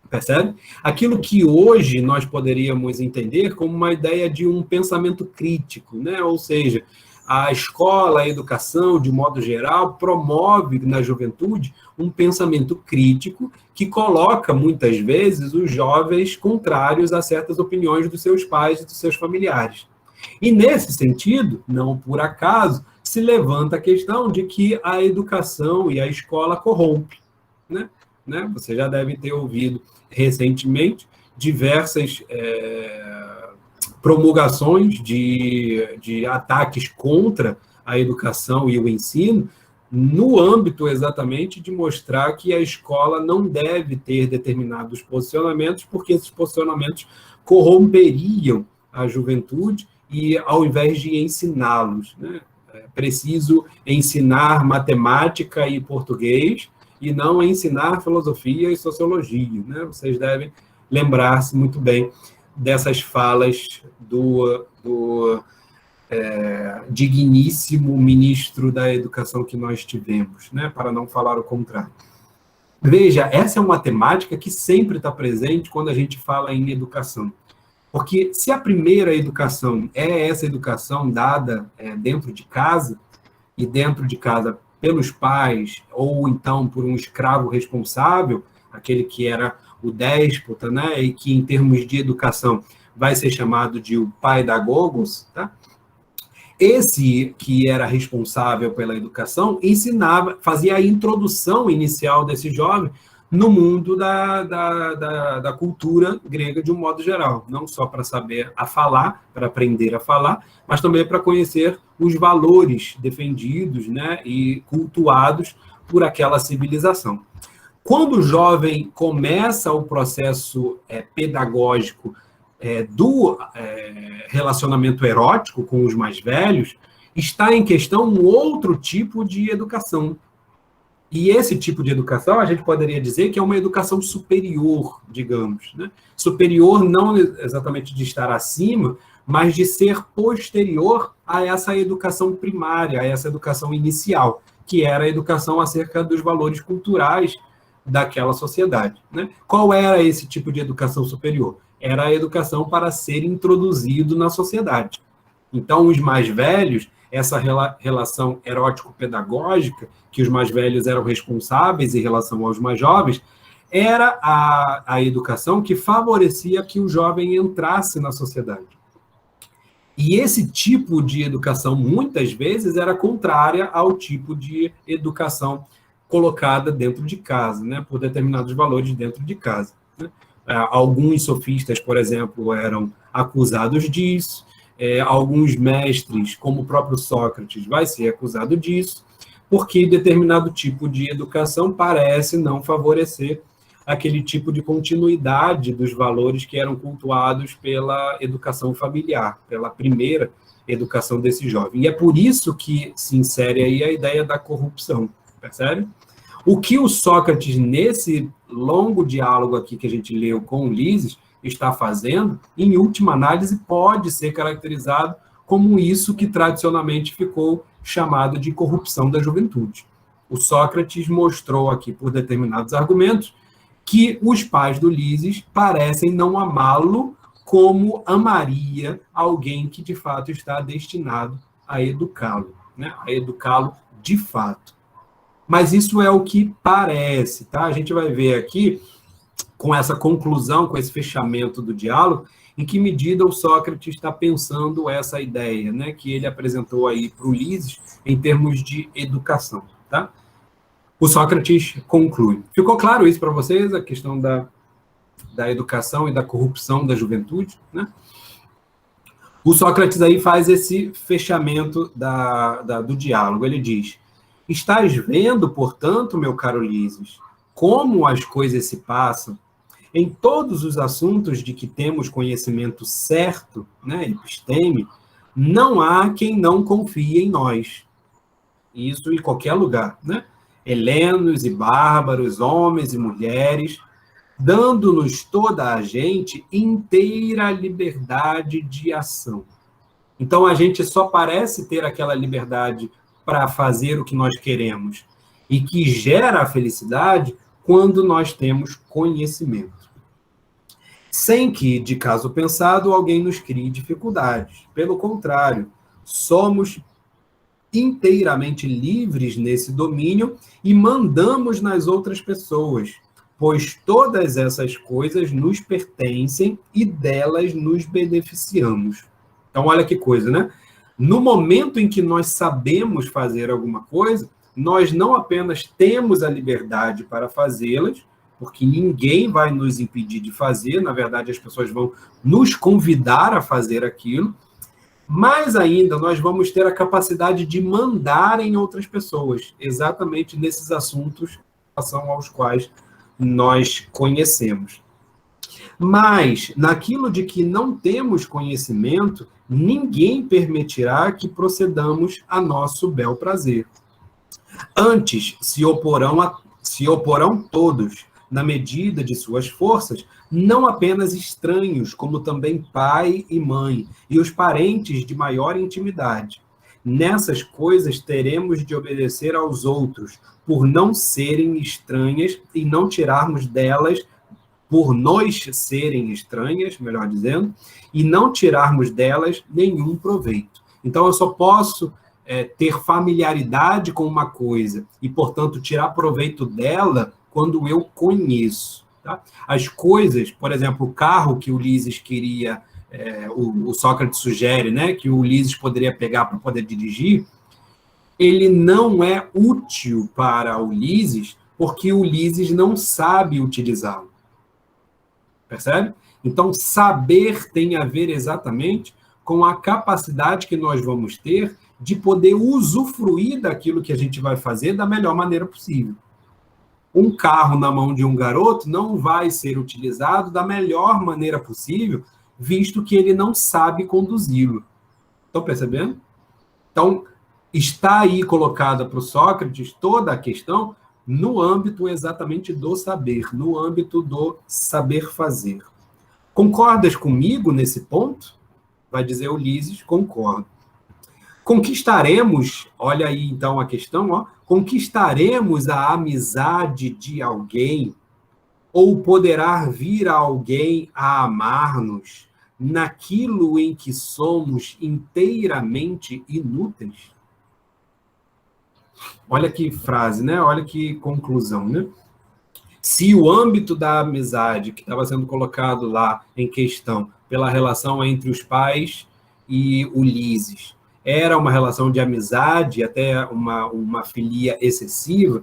Percebe? Aquilo que hoje nós poderíamos entender como uma ideia de um pensamento crítico, né? Ou seja, a escola, a educação, de modo geral, promove na juventude um pensamento crítico que coloca, muitas vezes, os jovens contrários a certas opiniões dos seus pais e dos seus familiares. E, nesse sentido, não por acaso, se levanta a questão de que a educação e a escola corrompe, né? Você já deve ter ouvido recentemente diversas promulgações de ataques contra a educação e o ensino, no âmbito exatamente de mostrar que a escola não deve ter determinados posicionamentos, porque esses posicionamentos corromperiam a juventude e, ao invés de ensiná-los, né? É preciso ensinar matemática e português e não ensinar filosofia e sociologia, né? Vocês devem lembrar-se muito bem dessas falas do digníssimo ministro da Educação que nós tivemos, né? Para não falar o contrário. Veja, essa é uma temática que sempre está presente quando a gente fala em educação. Porque se a primeira educação é essa educação dada dentro de casa, e dentro de casa pelos pais, ou então por um escravo responsável, aquele que era o déspota, né, e que em termos de educação vai ser chamado de o paidagogos, tá? Esse que era responsável pela educação ensinava, fazia a introdução inicial desse jovem no mundo da cultura grega de um modo geral, não só para saber a falar, para aprender a falar, mas também para conhecer os valores defendidos, né, e cultuados por aquela civilização. Quando o jovem começa o processo pedagógico do relacionamento erótico com os mais velhos, está em questão um outro tipo de educação. E esse tipo de educação, a gente poderia dizer que é uma educação superior, digamos, né? Superior não exatamente de estar acima, mas de ser posterior a essa educação primária, a essa educação inicial, que era a educação acerca dos valores culturais daquela sociedade, né? Qual era esse tipo de educação superior? Era a educação para ser introduzido na sociedade. Então, os mais velhos, essa relação erótico-pedagógica, que os mais velhos eram responsáveis em relação aos mais jovens, era a educação que favorecia que o jovem entrasse na sociedade. E esse tipo de educação, muitas vezes, era contrária ao tipo de educação colocada dentro de casa, né, por determinados valores dentro de casa, né? Alguns sofistas, por exemplo, eram acusados disso, alguns mestres, como o próprio Sócrates, vai ser acusado disso, porque determinado tipo de educação parece não favorecer aquele tipo de continuidade dos valores que eram cultuados pela educação familiar, pela primeira educação desse jovem. E é por isso que se insere aí a ideia da corrupção, percebe? O que o Sócrates, nesse longo diálogo aqui que a gente leu com Ulisses, está fazendo, em última análise, pode ser caracterizado como isso que tradicionalmente ficou chamado de corrupção da juventude. O Sócrates mostrou aqui, por determinados argumentos, que os pais do Ulisses parecem não amá-lo como amaria alguém que, de fato, está destinado a educá-lo, né? A educá-lo de fato. Mas isso é o que parece, tá? A gente vai ver aqui, com essa conclusão, com esse fechamento do diálogo, em que medida o Sócrates está pensando essa ideia, né, que ele apresentou aí para o Ulisses em termos de educação, tá? O Sócrates conclui. Ficou claro isso para vocês, a questão da educação e da corrupção da juventude, né? O Sócrates aí faz esse fechamento do diálogo. Ele diz: estás vendo, portanto, meu caro Ulisses, como as coisas se passam em todos os assuntos de que temos conhecimento certo, né, episteme, não há quem não confie em nós. Isso em qualquer lugar, né? Helenos e bárbaros, homens e mulheres, dando-nos toda a gente inteira liberdade de ação. Então, a gente só parece ter aquela liberdade para fazer o que nós queremos e que gera a felicidade quando nós temos conhecimento. Sem que, de caso pensado, alguém nos crie dificuldades. Pelo contrário, somos inteiramente livres nesse domínio e mandamos nas outras pessoas, pois todas essas coisas nos pertencem e delas nos beneficiamos. Então, olha que coisa, né? No momento em que nós sabemos fazer alguma coisa, nós não apenas temos a liberdade para fazê-las, porque ninguém vai nos impedir de fazer, na verdade, as pessoas vão nos convidar a fazer aquilo, mas ainda nós vamos ter a capacidade de mandar em outras pessoas, exatamente nesses assuntos aos quais nós conhecemos. Mas, naquilo de que não temos conhecimento, ninguém permitirá que procedamos a nosso bel prazer. Antes, se oporão todos, na medida de suas forças, não apenas estranhos, como também pai e mãe, e os parentes de maior intimidade. Nessas coisas teremos de obedecer aos outros, por não serem estranhas e não tirarmos delas, por nos serem estranhas, melhor dizendo, e não tirarmos delas nenhum proveito. Então, eu só posso ter familiaridade com uma coisa e, portanto, tirar proveito dela quando eu conheço. Tá? As coisas, por exemplo, o carro que o Ulisses queria, o Sócrates sugere, né, que o Ulisses poderia pegar para poder dirigir, ele não é útil para o Ulisses porque o Ulisses não sabe utilizá-lo. Percebe? Então, saber tem a ver exatamente com a capacidade que nós vamos ter de poder usufruir daquilo que a gente vai fazer da melhor maneira possível. um carro na mão de um garoto não vai ser utilizado da melhor maneira possível, visto que ele não sabe conduzi-lo. Estão percebendo? Então, está aí colocada para o Sócrates toda a questão no âmbito exatamente do saber, no âmbito do saber fazer. Concordas comigo nesse ponto? Vai dizer Ulisses, concordo. Conquistaremos, olha aí então a questão, ó, conquistaremos a amizade de alguém ou poderá vir alguém a amar-nos naquilo em que somos inteiramente inúteis? Olha que frase, né? Olha que conclusão, né? Se o âmbito da amizade que estava sendo colocado lá em questão pela relação entre os pais e Ulisses era uma relação de amizade, até uma filia excessiva,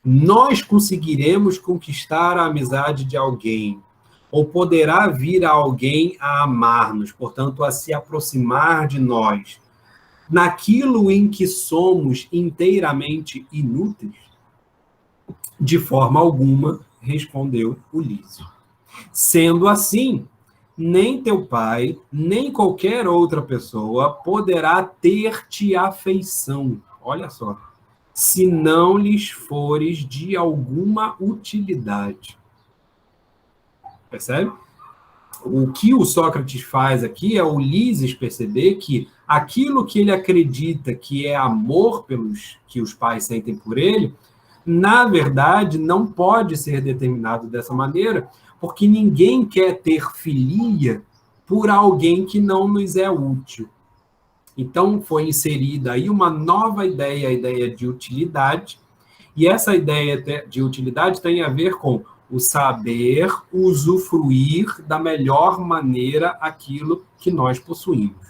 nós conseguiremos conquistar a amizade de alguém, ou poderá vir alguém a amar-nos, portanto, a se aproximar de nós, naquilo em que somos inteiramente inúteis? De forma alguma, respondeu Ulisses. Sendo assim, nem teu pai, nem qualquer outra pessoa poderá ter-te afeição, olha só, se não lhes fores de alguma utilidade. Percebe? O que o Sócrates faz aqui é o Ulisses perceber que aquilo que ele acredita que é amor pelos que os pais sentem por ele, na verdade, não pode ser determinado dessa maneira, porque ninguém quer ter filia por alguém que não nos é útil. Então, foi inserida aí uma nova ideia, a ideia de utilidade, e essa ideia de utilidade tem a ver com o saber usufruir da melhor maneira aquilo que nós possuímos.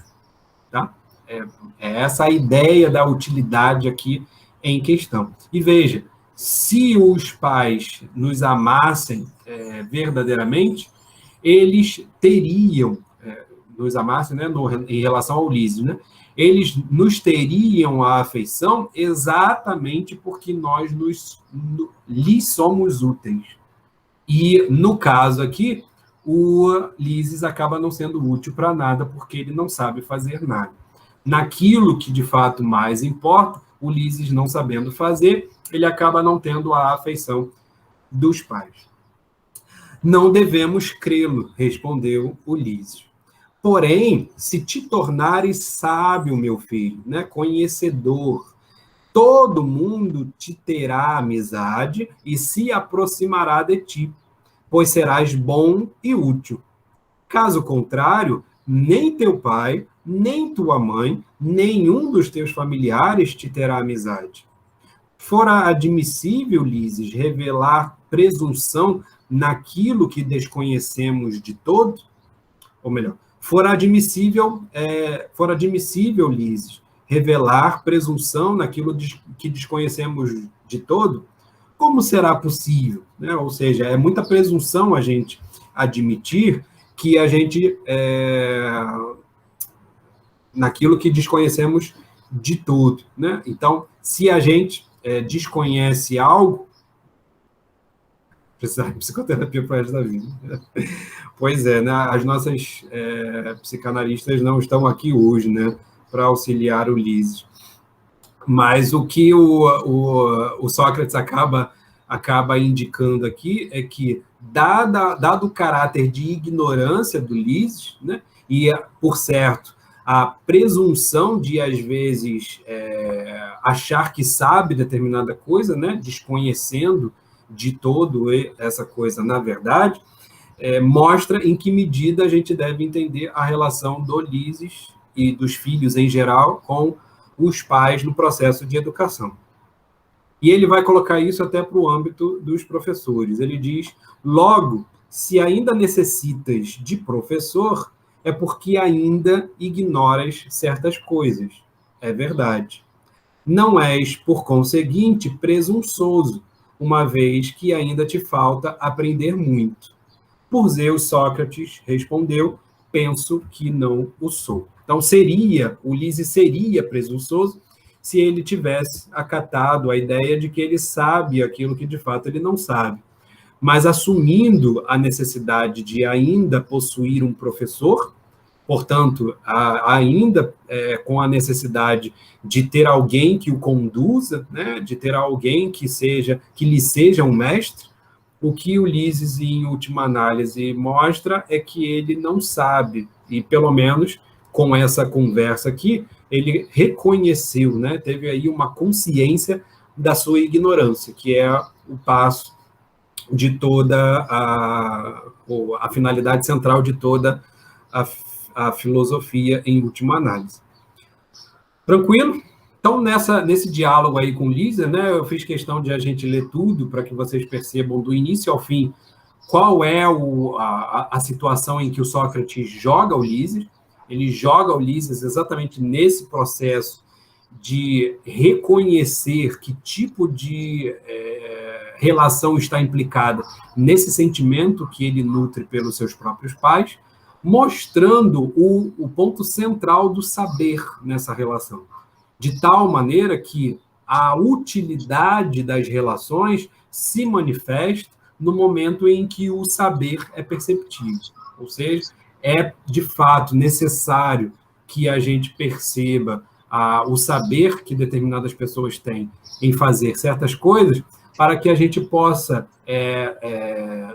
Tá? É essa a ideia da utilidade aqui em questão. E veja, se os pais nos amassem verdadeiramente, eles teriam, nos amassem, né, em relação ao Ulisses, né, eles nos teriam a afeição exatamente porque nós lhes somos úteis. E, no caso aqui, o Ulisses acaba não sendo útil para nada, porque ele não sabe fazer nada. Naquilo que, de fato, mais importa, Ulisses não sabendo fazer, ele acaba não tendo a afeição dos pais. Não devemos crê-lo, respondeu Ulisses. Porém, se te tornares sábio, meu filho, né, conhecedor, todo mundo te terá amizade e se aproximará de ti, pois serás bom e útil. Caso contrário, nem teu pai, nem tua mãe, nenhum dos teus familiares te terá amizade. Fora admissível, Ulisses, revelar presunção naquilo que desconhecemos de todo? Ou melhor, fora admissível, Ulisses, revelar presunção naquilo que desconhecemos de todo? Como será possível? Né? Ou seja, é muita presunção a gente admitir que a gente, naquilo que desconhecemos de tudo. Né? Então, se a gente desconhece algo, precisar de psicoterapia para o resto da vida. Pois é, né? As nossas psicanalistas não estão aqui hoje, né, para auxiliar o Ulisses. Mas o que o Sócrates acaba indicando aqui é que, dado o caráter de ignorância do Ulisses, né, e, por certo, a presunção de, às vezes, achar que sabe determinada coisa, né, desconhecendo de todo essa coisa, na verdade, mostra em que medida a gente deve entender a relação do Ulisses e dos filhos em geral com os pais no processo de educação. E ele vai colocar isso até para o âmbito dos professores. Ele diz, logo, se ainda necessitas de professor, é porque ainda ignoras certas coisas. É verdade. Não és, por conseguinte, presunçoso, uma vez que ainda te falta aprender muito. Por Zeus, Sócrates respondeu, penso que não o sou. Então, Ulisses seria presunçoso se ele tivesse acatado a ideia de que ele sabe aquilo que de fato ele não sabe. Mas assumindo a necessidade de ainda possuir um professor, portanto, ainda com a necessidade de ter alguém que o conduza, né, de ter alguém que lhe seja um mestre, o que Ulisses, em última análise, mostra é que ele não sabe, e pelo menos com essa conversa aqui, ele reconheceu, né, teve aí uma consciência da sua ignorância, que é o passo de toda a finalidade central de toda a filosofia, em última análise. Tranquilo? Então, nesse diálogo aí com Lisa, né, eu fiz questão de a gente ler tudo para que vocês percebam do início ao fim qual é a situação em que o Sócrates joga Ulisses. Ele joga Ulisses exatamente nesse processo de reconhecer que tipo de relação está implicada nesse sentimento que ele nutre pelos seus próprios pais, mostrando o ponto central do saber nessa relação, de tal maneira que a utilidade das relações se manifesta no momento em que o saber é perceptível, ou seja, é de fato necessário que a gente perceba o saber que determinadas pessoas têm em fazer certas coisas, para que a gente possa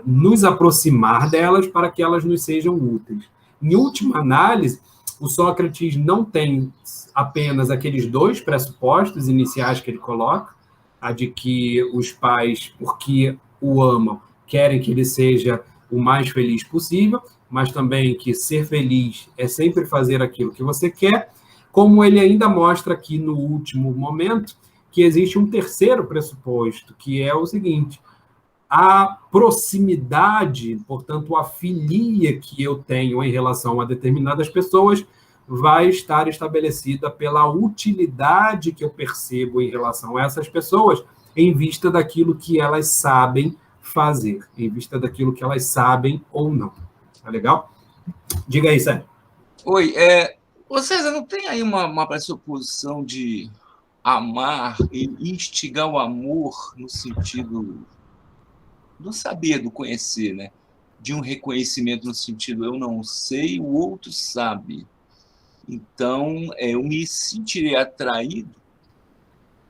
nos aproximar delas, para que elas nos sejam úteis. Em última análise, o Sócrates não tem apenas aqueles dois pressupostos iniciais que ele coloca, a de que os pais, porque o amam, querem que ele seja o mais feliz possível, mas também que ser feliz é sempre fazer aquilo que você quer, como ele ainda mostra aqui no último momento, que existe um terceiro pressuposto, que é o seguinte: a proximidade, portanto, a filia que eu tenho em relação a determinadas pessoas vai estar estabelecida pela utilidade que eu percebo em relação a essas pessoas, em vista daquilo que elas sabem fazer, em vista daquilo que elas sabem ou não. Tá legal? Diga aí, Sérgio. Oi, ô César, não tem aí uma pressuposição de amar e instigar o amor no sentido do saber, do conhecer, né? De um reconhecimento no sentido eu não sei, o outro sabe. Então, eu me sentirei atraído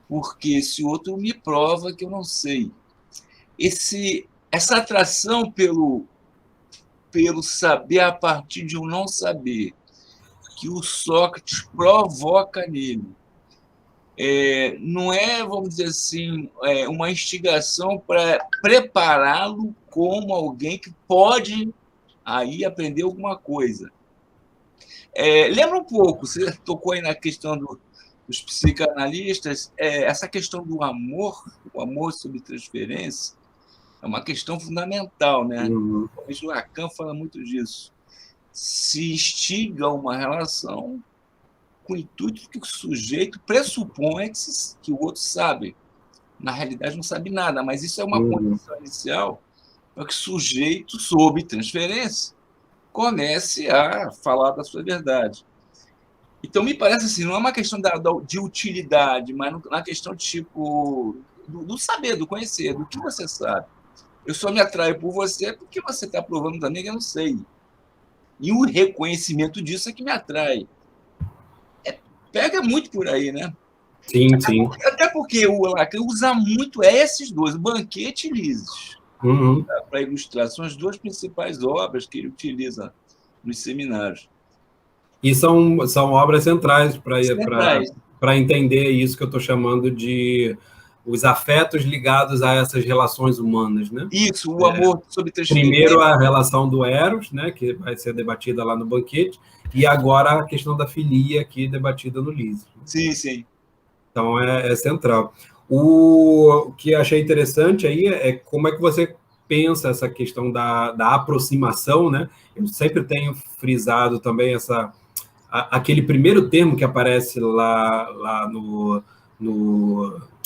porque esse outro me prova que eu não sei. Essa atração pelo saber a partir de um não saber, que o Sócrates provoca nele, não é, vamos dizer assim, uma instigação para prepará-lo como alguém que pode aí aprender alguma coisa. Lembra um pouco, você tocou aí na questão dos psicanalistas, essa questão do amor, o amor sob transferência, é uma questão fundamental, né? O Lacan fala muito disso. Se instiga uma relação com o intuito que o sujeito pressupõe que o outro sabe. Na realidade, não sabe nada, mas isso é uma condição inicial para que o sujeito, sob transferência, comece a falar da sua verdade. Então, me parece assim, não é uma questão de utilidade, mas na questão do saber, do conhecer, do que você sabe. Eu só me atraio por você porque você está provando também que eu não sei. E o reconhecimento disso é que me atrai. Pega muito por aí, né? Sim, sim. Até porque o Lacan usa muito esses dois, o Banquete e Lises, para ilustrar. São as duas principais obras que ele utiliza nos seminários. E são obras centrais para entender isso que eu estou chamando de os afetos ligados a essas relações humanas, né? Isso, o amor sob transferência. Primeiro a relação do Eros, né, que vai ser debatida lá no Banquete, e agora a questão da filia, aqui debatida no Lysis. Sim, sim. Então é central. O que achei interessante aí é como é que você pensa essa questão da aproximação, né? Eu sempre tenho frisado também aquele primeiro termo que aparece lá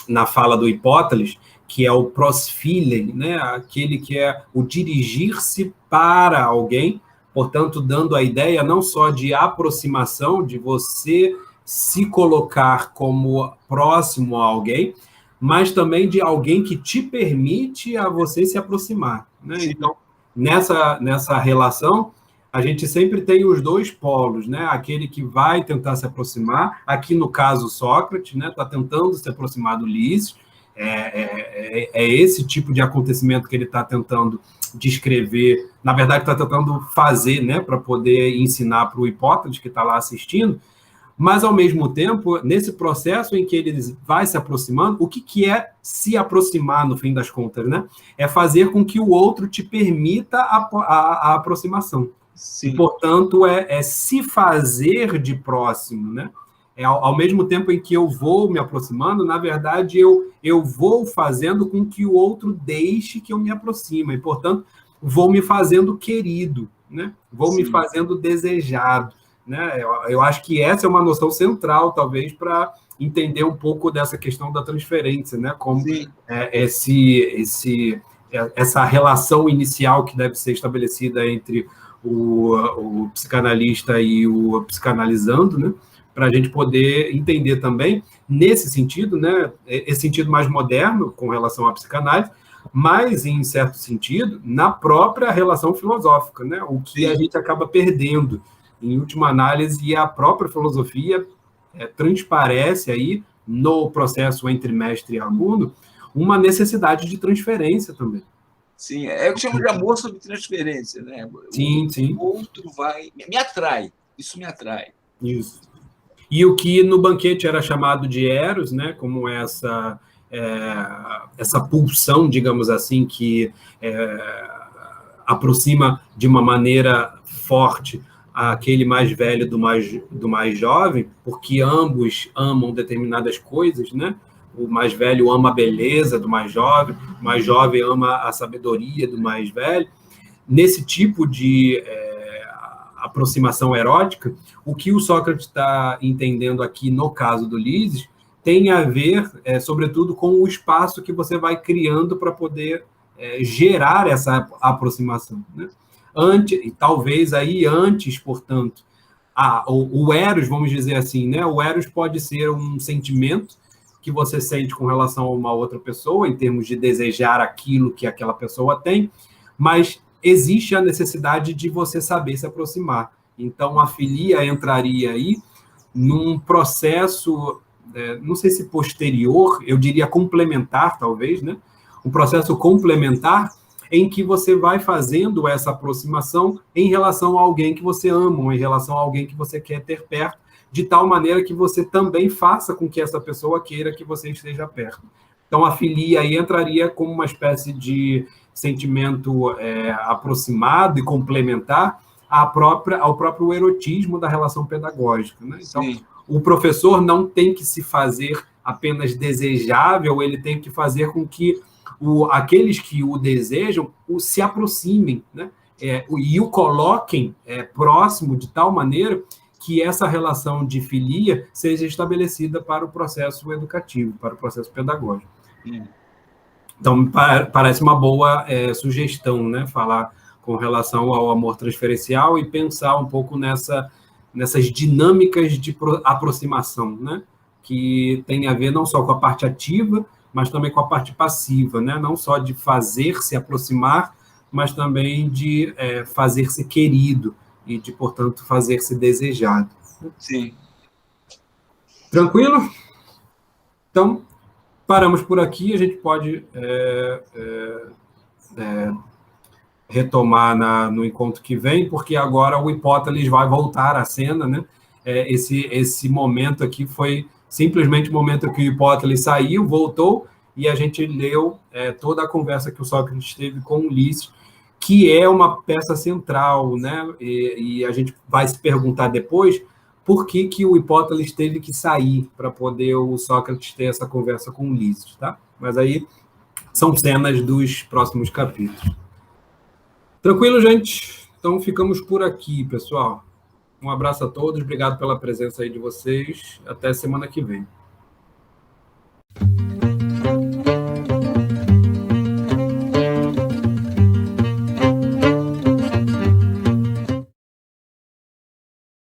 na fala do Hipóteles, que é o prosphilei, né? Aquele que é o dirigir-se para alguém, portanto, dando a ideia não só de aproximação, de você se colocar como próximo a alguém, mas também de alguém que te permite a você se aproximar, né? Então, nessa relação, a gente sempre tem os dois polos, né? Aquele que vai tentar se aproximar, aqui no caso Sócrates, né? Está tentando se aproximar do Ulisses, é esse tipo de acontecimento que ele está tentando descrever, na verdade está tentando fazer, né? Para poder ensinar para o Hipócrates que está lá assistindo, mas, ao mesmo tempo, nesse processo em que ele vai se aproximando, o que é se aproximar, no fim das contas, né? É fazer com que o outro te permita a aproximação. Sim. E, portanto, é se fazer de próximo, né? Ao mesmo tempo em que eu vou me aproximando, na verdade, eu vou fazendo com que o outro deixe que eu me aproxime. E, portanto, vou me fazendo querido, né? Vou me fazendo desejado. Né? Eu acho que essa é uma noção central, talvez, para entender um pouco dessa questão da transferência, né? Como essa relação inicial que deve ser estabelecida entre o psicanalista e o psicanalizando, né? Para a gente poder entender também, nesse sentido, né? Esse sentido mais moderno com relação à psicanálise, mas, em certo sentido, na própria relação filosófica, né? O que a gente acaba perdendo. Em última análise, e a própria filosofia transparece aí, no processo entre mestre e aluno, uma necessidade de transferência também. Sim, é o que chamo de amor sobre transferência, né? Sim, sim. O outro me atrai, isso me atrai. Isso. E o que no banquete era chamado de eros, né? Como essa pulsão, digamos assim, que aproxima de uma maneira forte aquele mais velho do mais jovem, porque ambos amam determinadas coisas, né? O mais velho ama a beleza do mais jovem, o mais jovem ama a sabedoria do mais velho. Nesse tipo de aproximação erótica, o que o Sócrates está entendendo aqui no caso do Ulisses tem a ver, sobretudo, com o espaço que você vai criando para poder gerar essa aproximação, né? E talvez aí antes, portanto, o eros, vamos dizer assim, né? O eros pode ser um sentimento que você sente com relação a uma outra pessoa, em termos de desejar aquilo que aquela pessoa tem, mas existe a necessidade de você saber se aproximar. Então, a filia entraria aí num processo, não sei se posterior, eu diria complementar, talvez, né? Um processo complementar em que você vai fazendo essa aproximação em relação a alguém que você ama, ou em relação a alguém que você quer ter perto, de tal maneira que você também faça com que essa pessoa queira que você esteja perto. Então, a filia aí entraria como uma espécie de sentimento aproximado e complementar ao próprio erotismo da relação pedagógica, né? Então, o professor não tem que se fazer apenas desejável, ele tem que fazer com que aqueles que o desejam se aproximem, né? E o coloquem próximo de tal maneira que essa relação de filia seja estabelecida para o processo educativo, para o processo pedagógico. Então, parece uma boa sugestão, né? Falar com relação ao amor transferencial e pensar um pouco nessas dinâmicas de aproximação, né? Que tem a ver não só com a parte ativa, mas também com a parte passiva, né? Não só de fazer-se aproximar, mas também de fazer-se querido e de, portanto, fazer-se desejado. Sim. Tranquilo? Então, paramos por aqui, a gente pode retomar no encontro que vem, porque agora o Hipótales vai voltar à cena, né? Esse momento aqui foi simplesmente o momento que o Hipótales saiu, voltou, e a gente leu toda a conversa que o Sócrates teve com Ulisses, que é uma peça central, né? E a gente vai se perguntar depois por que o Hipótales teve que sair para poder o Sócrates ter essa conversa com Ulisses, tá? Mas aí são cenas dos próximos capítulos. Tranquilo, gente? Então ficamos por aqui, pessoal. Um abraço a todos, obrigado pela presença aí de vocês. Até semana que vem.